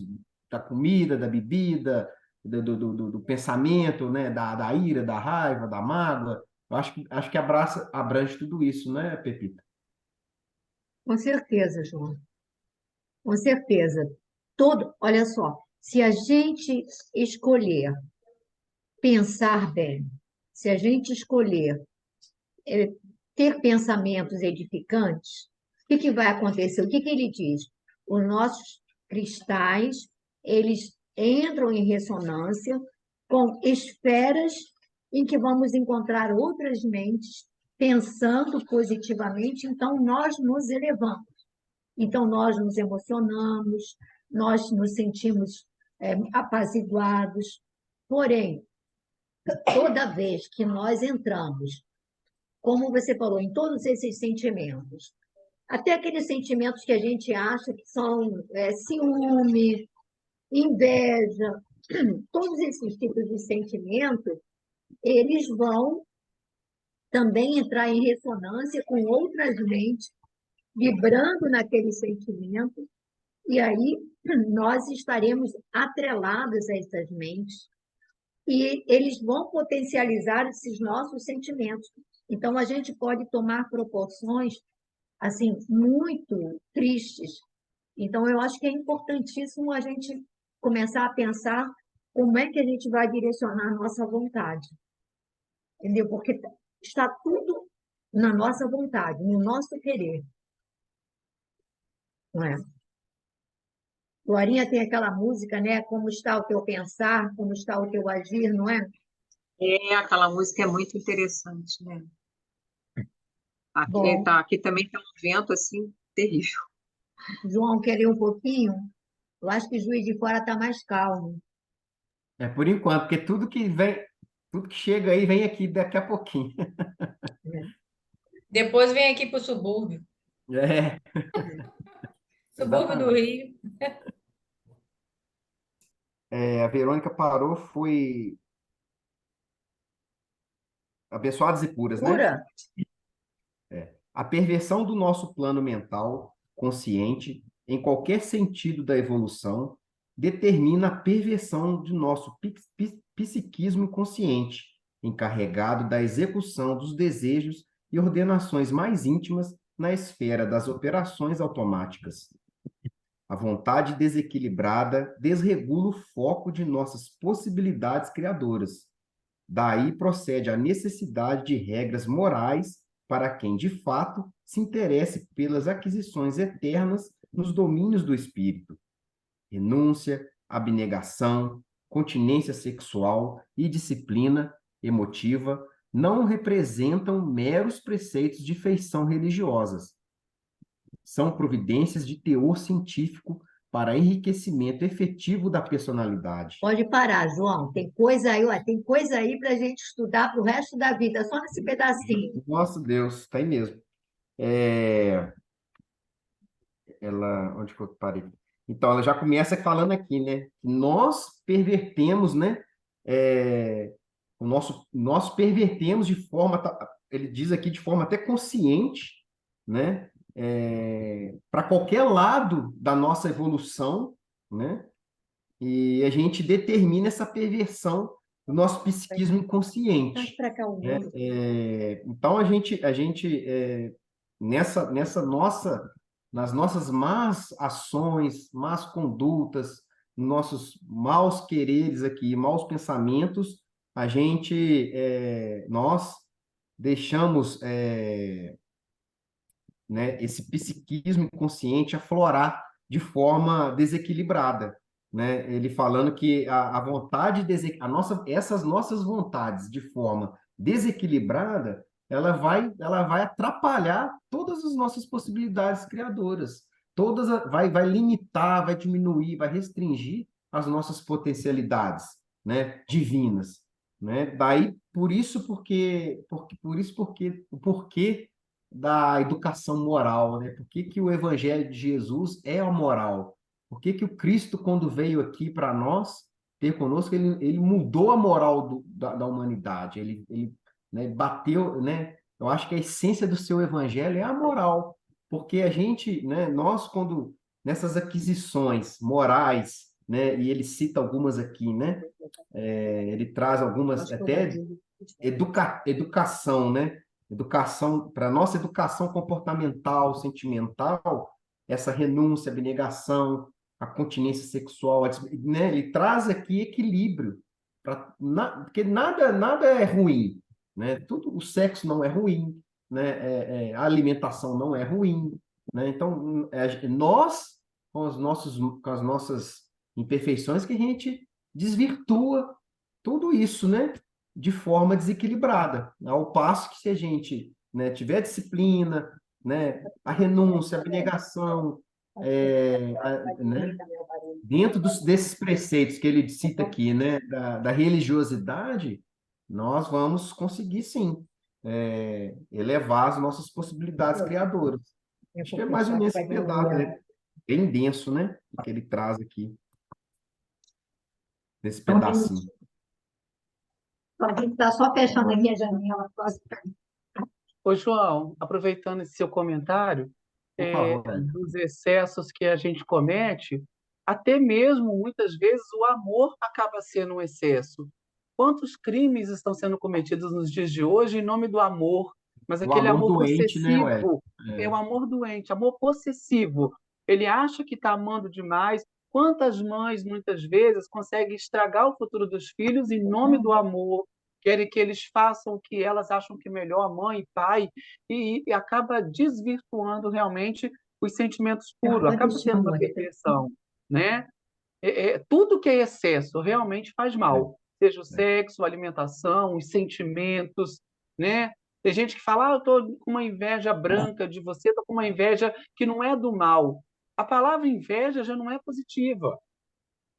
da comida, da bebida, do pensamento, né? Da ira, da raiva, da mágoa. Eu acho que abrange tudo isso, né, Pepita? Com certeza, João. Com certeza. Olha só, se a gente escolher pensar bem, se a gente escolher eh, ter pensamentos edificantes, o que que vai acontecer? O que que ele diz? Os nossos cristais, eles entram em ressonância com esferas em que vamos encontrar outras mentes pensando positivamente, então nós nos elevamos. Então nós nos emocionamos, nós nos sentimos apaziguados. Porém, toda vez que nós entramos, como você falou, em todos esses sentimentos, até aqueles sentimentos que a gente acha que são ciúme, inveja, todos esses tipos de sentimentos, eles vão também entrar em ressonância com outras mentes, vibrando naquele sentimento, e aí nós estaremos atrelados a essas mentes, e eles vão potencializar esses nossos sentimentos. Então, a gente pode tomar proporções assim muito tristes. Então, eu acho que é importantíssimo a gente começar a pensar como é que a gente vai direcionar a nossa vontade, entendeu? Porque está tudo na nossa vontade, no nosso querer, não é? Glorinha tem aquela música, né? Como está o teu pensar, como está o teu agir, não é? Aquela música é muito interessante, né? Bom, Aqui também está um vento assim terrível. João, quer ler um pouquinho? Eu acho que o Juiz de Fora está mais calmo. É por enquanto, porque tudo que chega aí vem aqui daqui a pouquinho. Depois vem aqui para o subúrbio. É, Subúrbio do exatamente. Rio. A Verônica parou, foi abençoadas e puras, né? Pura? A perversão do nosso plano mental consciente, em qualquer sentido da evolução, determina a perversão de nosso psiquismo consciente, encarregado da execução dos desejos e ordenações mais íntimas na esfera das operações automáticas. A vontade desequilibrada desregula o foco de nossas possibilidades criadoras. Daí procede a necessidade de regras morais para quem, de fato, se interesse pelas aquisições eternas nos domínios do espírito. Renúncia, abnegação, continência sexual e disciplina emotiva não representam meros preceitos de feição religiosas. São providências de teor científico para enriquecimento efetivo da personalidade. Pode parar, João. Tem coisa aí, tem coisa aí para a gente estudar para o resto da vida, só nesse pedacinho. Nossa, Deus, tá aí mesmo. Onde que eu parei? Então, ela já começa falando aqui, né? Nós pervertemos, né? Nós pervertemos de forma, ele diz aqui de forma até consciente, né? Para qualquer lado da nossa evolução, né? E a gente determina essa perversão do nosso psiquismo inconsciente. Traz para cá o Né? mundo. Então, nas nossas más ações, más condutas, nossos maus quereres aqui, maus pensamentos, nós deixamos né, esse psiquismo inconsciente aflorar de forma desequilibrada, né? Ele falando que a vontade, essas nossas vontades de forma desequilibrada, ela vai atrapalhar todas as nossas possibilidades criadoras, vai limitar, vai diminuir, vai restringir as nossas potencialidades, né, divinas, né? Daí o porquê da educação moral, né? Por que que o evangelho de Jesus é a moral? Por que que o Cristo, quando veio aqui para nós, ter conosco, ele mudou a moral da humanidade, ele né, bateu, né? Eu acho que a essência do seu evangelho é a moral, porque a gente, né, nós, quando nessas aquisições morais, né, e ele cita algumas aqui, né? Ele traz algumas até educação, né? Educação, para nossa educação comportamental, sentimental, essa renúncia, abnegação, a continência sexual, né? Ele traz aqui equilíbrio, porque nada é ruim, né? Tudo, o sexo não é ruim, né? A alimentação não é ruim, né? Então, nós, com as nossas imperfeições, que a gente desvirtua tudo isso, né? De forma desequilibrada. Ao passo que se a gente, né, tiver disciplina, né, a renúncia, a abnegação, né, dentro desses preceitos que ele cita aqui, né, da religiosidade, nós vamos conseguir, sim, elevar as nossas possibilidades criadoras. Acho que é mais ou menos esse pedaço, né? Bem denso, né? Que ele traz aqui, nesse pedacinho. A gente está só fechando aqui a janela. Ô, João, aproveitando esse seu comentário, Por favor, velho. dos excessos que a gente comete, até mesmo, muitas vezes, o amor acaba sendo um excesso. Quantos crimes estão sendo cometidos nos dias de hoje em nome do amor? Mas O aquele amor amor doente, né, Ué? possessivo, é o amor doente, amor possessivo. Ele acha que está amando demais. Quantas mães, muitas vezes, conseguem estragar o futuro dos filhos em nome do amor? Querem que eles façam o que elas acham que é melhor, mãe e pai, e acaba desvirtuando realmente os sentimentos puros, acaba sendo uma perversão, né? Tudo que é excesso realmente faz mal, seja o sexo, a alimentação, os sentimentos, né? Tem gente que fala, eu estou com uma inveja branca de você, estou com uma inveja que não é do mal. A palavra inveja já não é positiva,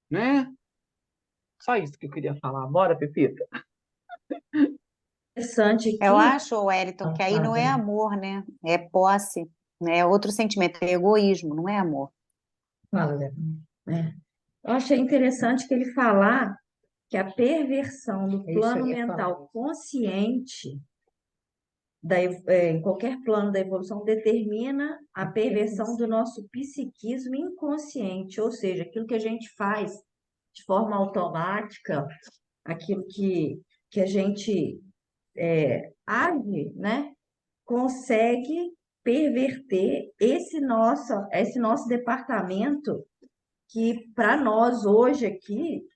né? Só isso que eu queria falar. Bora, Pepita? Interessante Eu aqui. acho, Wellington, que aí não é amor, né? É posse, né? É outro sentimento, é egoísmo, não é amor. Fala, Léo. Eu achei interessante que ele falar que a perversão do plano mental consciente em qualquer plano da evolução determina a perversão do nosso psiquismo inconsciente, ou seja, aquilo que a gente faz de forma automática, aquilo que a gente age, né, consegue perverter esse nosso departamento que para nós hoje aqui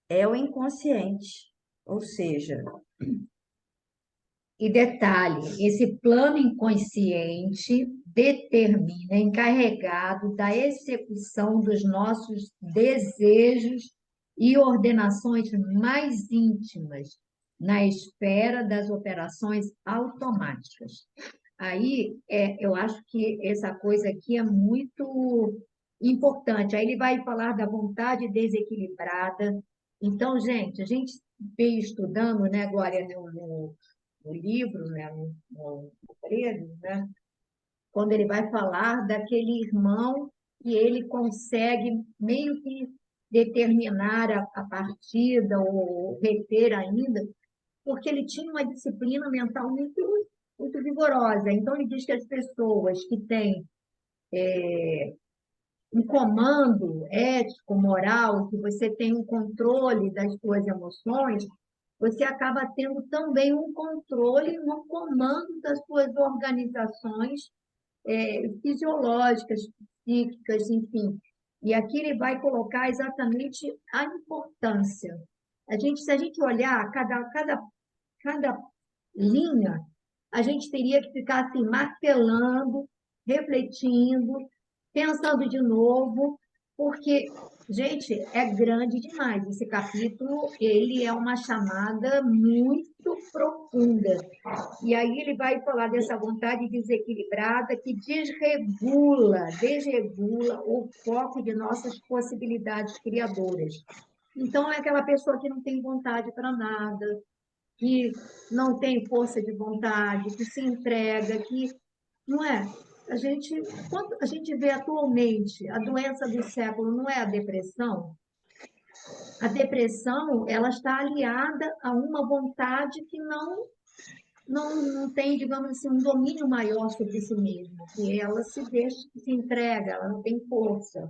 é o inconsciente, ou seja, E detalhe, esse plano inconsciente determina, é encarregado da execução dos nossos desejos e ordenações mais íntimas, na esfera das operações automáticas. Aí, eu acho que essa coisa aqui é muito importante. Aí ele vai falar da vontade desequilibrada. Então, gente, a gente veio estudando, né, Glória, no livro, né, no 13, né, quando ele vai falar daquele irmão que ele consegue meio que determinar a partida ou reter ainda, porque ele tinha uma disciplina mental muito vigorosa. Então, ele diz que as pessoas que têm um comando ético, moral, que você tem um controle das suas emoções, você acaba tendo também um controle no comando das suas organizações fisiológicas, psíquicas, enfim. E aqui ele vai colocar exatamente a importância. Se a gente olhar cada linha, a gente teria que ficar assim, martelando, refletindo, pensando de novo, porque, gente, é grande demais. Esse capítulo, ele é uma chamada muito profunda. E aí ele vai falar dessa vontade desequilibrada que desregula o foco de nossas possibilidades criadoras. Então, é aquela pessoa que não tem vontade para nada, que não tem força de vontade, que se entrega, que não é. quando a gente vê atualmente a doença do século não é a depressão? A depressão, ela está aliada a uma vontade que não tem, digamos assim, um domínio maior sobre si mesma, que ela se entrega, ela não tem força.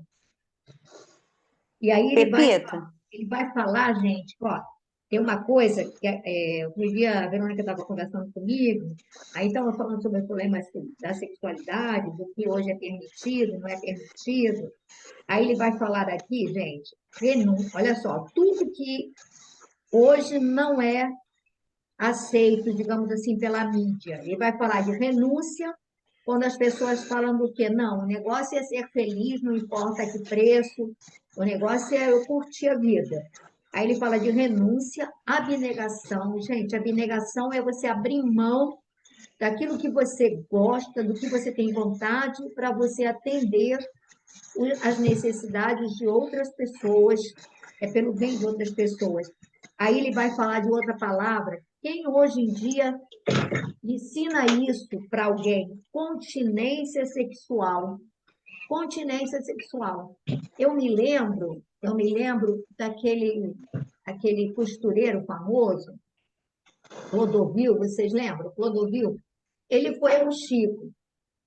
E aí Pepita, ele vai falar, gente, ó, tem uma coisa que outro dia a Verônica estava conversando comigo, aí estava falando sobre os problemas da sexualidade, do que hoje é permitido, não é permitido. Aí ele vai falar aqui, gente, olha só, tudo que hoje não é aceito, digamos assim, pela mídia. Ele vai falar de renúncia, quando as pessoas falam do quê? Não, o negócio é ser feliz, não importa que preço, o negócio é eu curtir a vida. Aí ele fala de renúncia, abnegação. Gente, abnegação é você abrir mão daquilo que você gosta, do que você tem vontade, para você atender as necessidades de outras pessoas, pelo bem de outras pessoas. Aí ele vai falar de outra palavra. Quem hoje em dia ensina isso para alguém? Continência sexual. Continência sexual. Eu me lembro aquele costureiro famoso, Clodovil, vocês lembram? Clodovil. Ele foi ao Chico.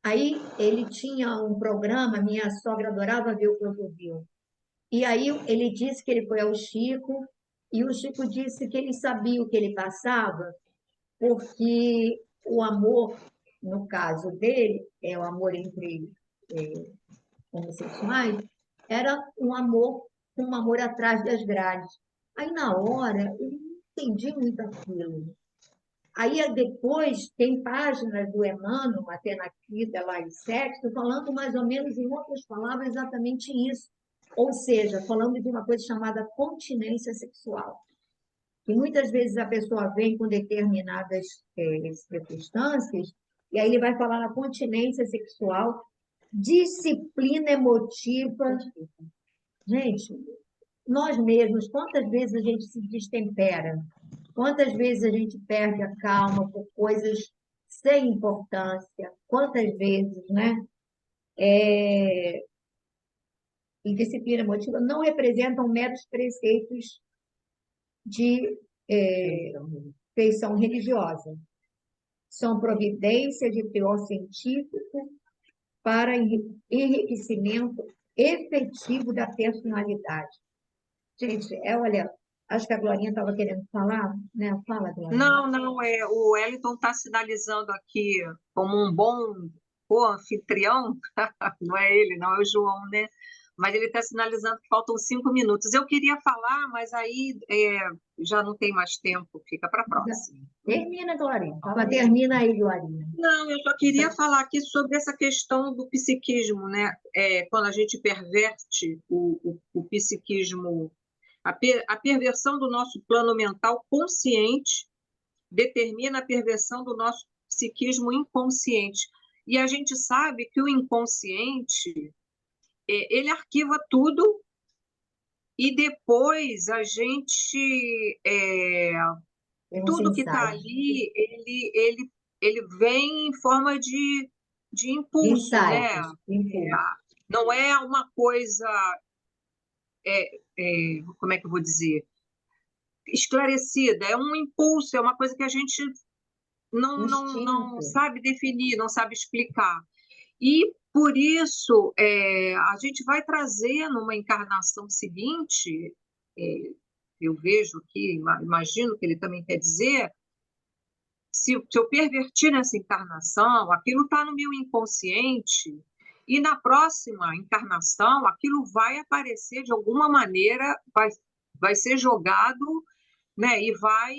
Aí ele tinha um programa, minha sogra adorava ver o Clodovil. E aí ele disse que ele foi ao Chico, e o Chico disse que ele sabia o que ele passava, porque o amor, no caso dele, é o amor entre homossexuais, era um amor atrás das grades. Aí, na hora, eu não entendi muito aquilo. Aí, depois, tem páginas do Emmanuel, até na Vida lá em Sexto, falando mais ou menos, em outras palavras, exatamente isso. Ou seja, falando de uma coisa chamada continência sexual. E muitas vezes a pessoa vem com determinadas circunstâncias, e aí ele vai falar na continência sexual, disciplina emotiva. Gente, nós mesmos, quantas vezes a gente se destempera? Quantas vezes a gente perde a calma por coisas sem importância? Quantas vezes, né? E disciplina emotiva não representam meros preceitos de feição religiosa. São providências de teor científico para enriquecimento efetivo da personalidade. Gente, olha, acho que a Glorinha estava querendo falar, né? Fala, Glorinha. Não, o Wellington está sinalizando aqui como um bom co-anfitrião, não é ele, não é o João, né? Mas ele está sinalizando que faltam 5 minutos. Eu queria falar, mas aí já não tem mais tempo, fica para a próxima. Termina, Glorinha. Termina aí, Glorinha. Não, eu só queria falar aqui sobre essa questão do psiquismo, né? Quando a gente perverte o psiquismo, a perversão do nosso plano mental consciente determina a perversão do nosso psiquismo inconsciente. E a gente sabe que o inconsciente, ele arquiva tudo e depois a gente... tudo que está ali, ele vem em forma de impulso, né? Não é uma coisa, como é que eu vou dizer? Esclarecida, é um impulso, é uma coisa que a gente não sabe definir, não sabe explicar. E, por isso, a gente vai trazer numa encarnação seguinte, eu vejo aqui, imagino que ele também quer dizer, se eu pervertir nessa encarnação, aquilo está no meu inconsciente, e na próxima encarnação, aquilo vai aparecer de alguma maneira, vai ser jogado, né, e vai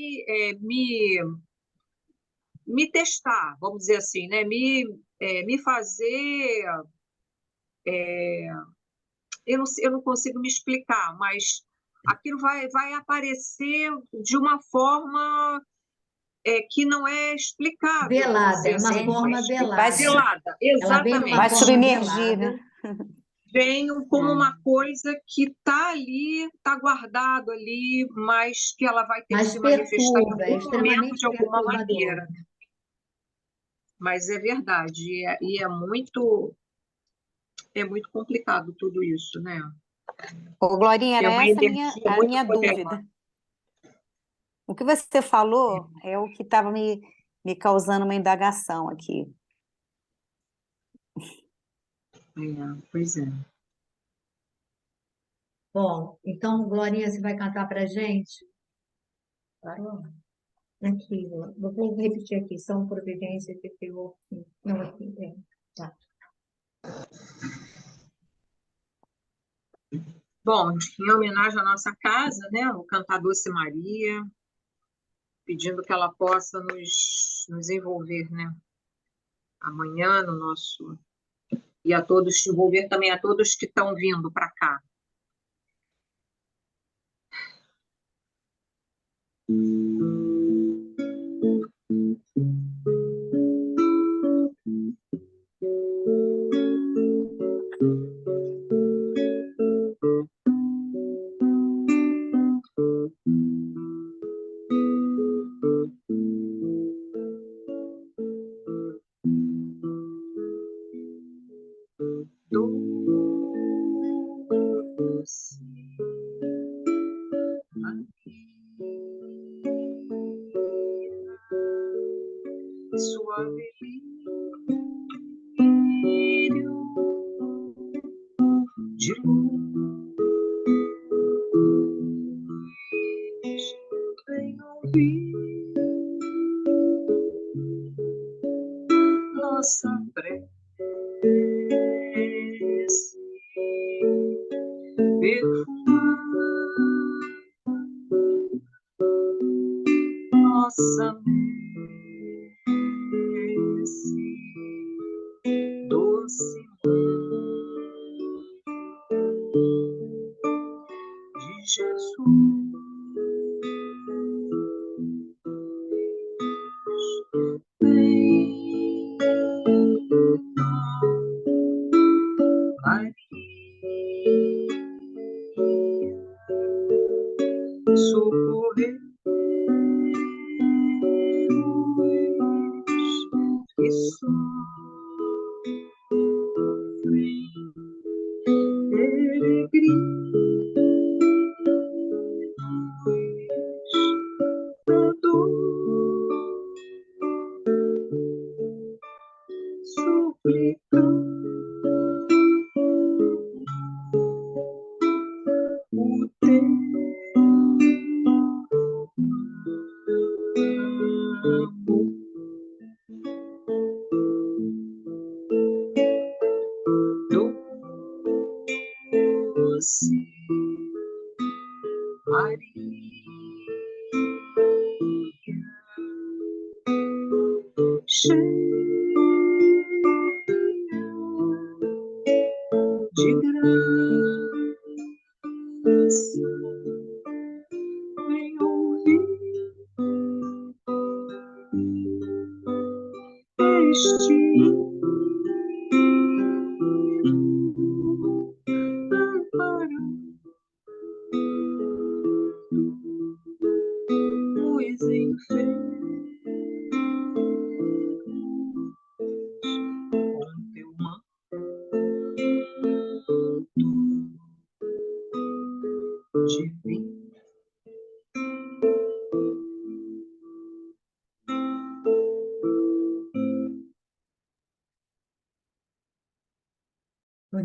me testar, vamos dizer assim, né, me fazer... eu não consigo me explicar, mas aquilo vai aparecer de uma forma... que não é explicável. Velada, é uma assim, forma velada. Velada, exatamente. Vai submergir, né? Vem como uma coisa que está ali, está guardado ali, mas que ela vai ter que se manifestar em algum momento, de alguma maneira. Mas é verdade, e é muito complicado tudo isso, né? Ô, Glorinha, É era uma essa energia a muito minha poderosa. dúvida. O que você falou é o que estava me causando uma indagação aqui. Pois é. Bom, então, Glorinha, você vai cantar para a gente? Parou? Aqui, vou repetir aqui, são providências que pegou. Não, aqui, tá. Bom, em homenagem à nossa casa, né? Vou cantar Doce Maria, pedindo que ela possa nos envolver, né? Amanhã no nosso. E a todos, envolver também a todos que estão vindo para cá. Doce Maria, suave lírio de luz, vem ouvir nossa prece, perfumar nossa messe, doce de Jesus, vem, Maria, socorrer que sofrem, peregrinos da dor, suplicando o teu amor. Doce Maria, cheia de graça, vem ouvir este amparo, os enfermos com teu manto divino.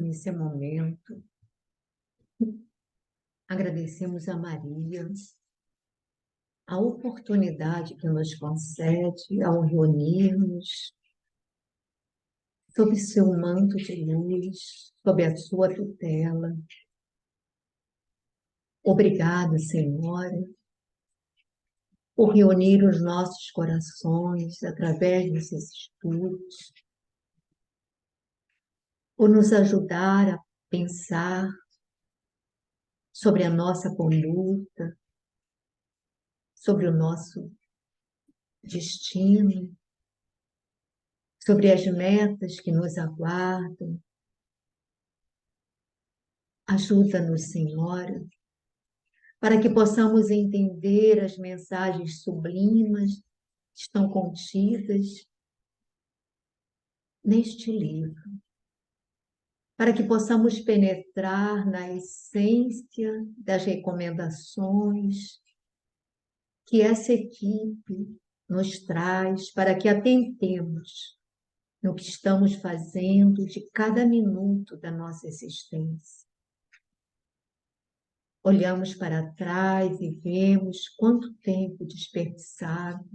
Nesse momento, agradecemos a Maria a oportunidade que nos concede ao reunirmos sob seu manto de luz, sob a sua tutela. Obrigada, Senhora, por reunir os nossos corações através desses estudos, por nos ajudar a pensar sobre a nossa conduta, sobre o nosso destino, sobre as metas que nos aguardam. Ajuda-nos, Senhora, para que possamos entender as mensagens sublimes que estão contidas neste livro, para que possamos penetrar na essência das recomendações que essa equipe nos traz, para que atentemos no que estamos fazendo de cada minuto da nossa existência. Olhamos para trás e vemos quanto tempo desperdiçado,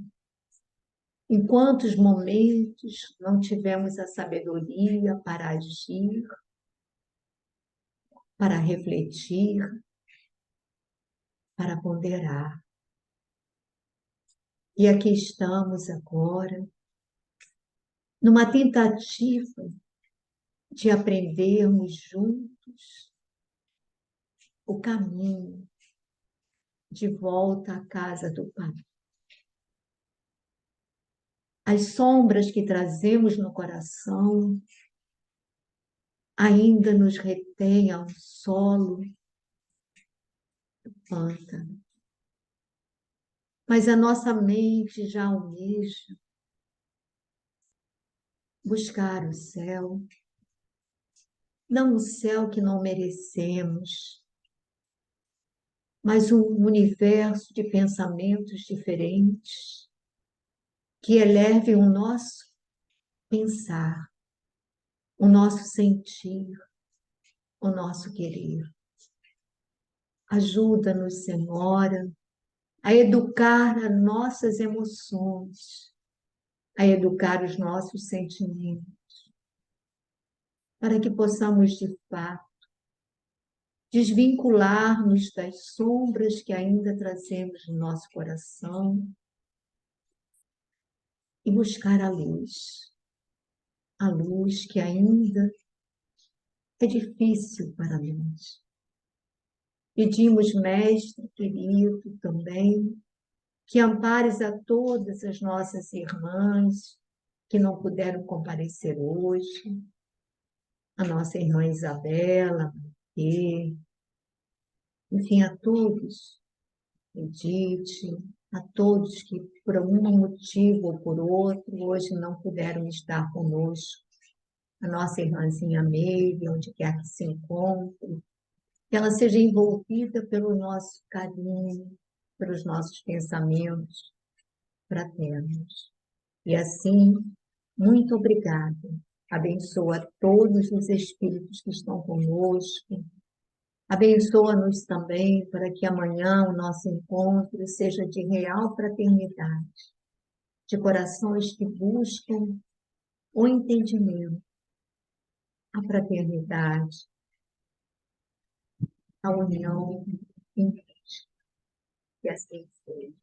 em quantos momentos não tivemos a sabedoria para agir, para refletir, para ponderar. E aqui estamos agora, numa tentativa de aprendermos juntos o caminho de volta à casa do Pai. As sombras que trazemos no coração ainda nos retêm ao solo do pântano. Mas a nossa mente já almeja buscar o céu, não o céu que não merecemos, mas um universo de pensamentos diferentes que elevem o nosso pensar, o nosso sentir, o nosso querer. Ajuda-nos, Senhora, a educar as nossas emoções, a educar os nossos sentimentos, para que possamos, de fato, desvincular-nos das sombras que ainda trazemos no nosso coração e buscar a luz que ainda é difícil para nós. Pedimos, Mestre querido, também, que ampares a todas as nossas irmãs que não puderam comparecer hoje, a nossa irmã Isabela, Maitê, enfim, a todos, Edith, a todos que, por algum motivo ou por outro, hoje não puderam estar conosco, a nossa irmãzinha Meire, onde quer que se encontre, que ela seja envolvida pelo nosso carinho, pelos nossos pensamentos fraternos. E assim, muito obrigada. Abençoa todos os espíritos que estão conosco. Abençoa-nos também para que amanhã o nosso encontro seja de real fraternidade, de corações que buscam o entendimento, a fraternidade, a união, que assim seja.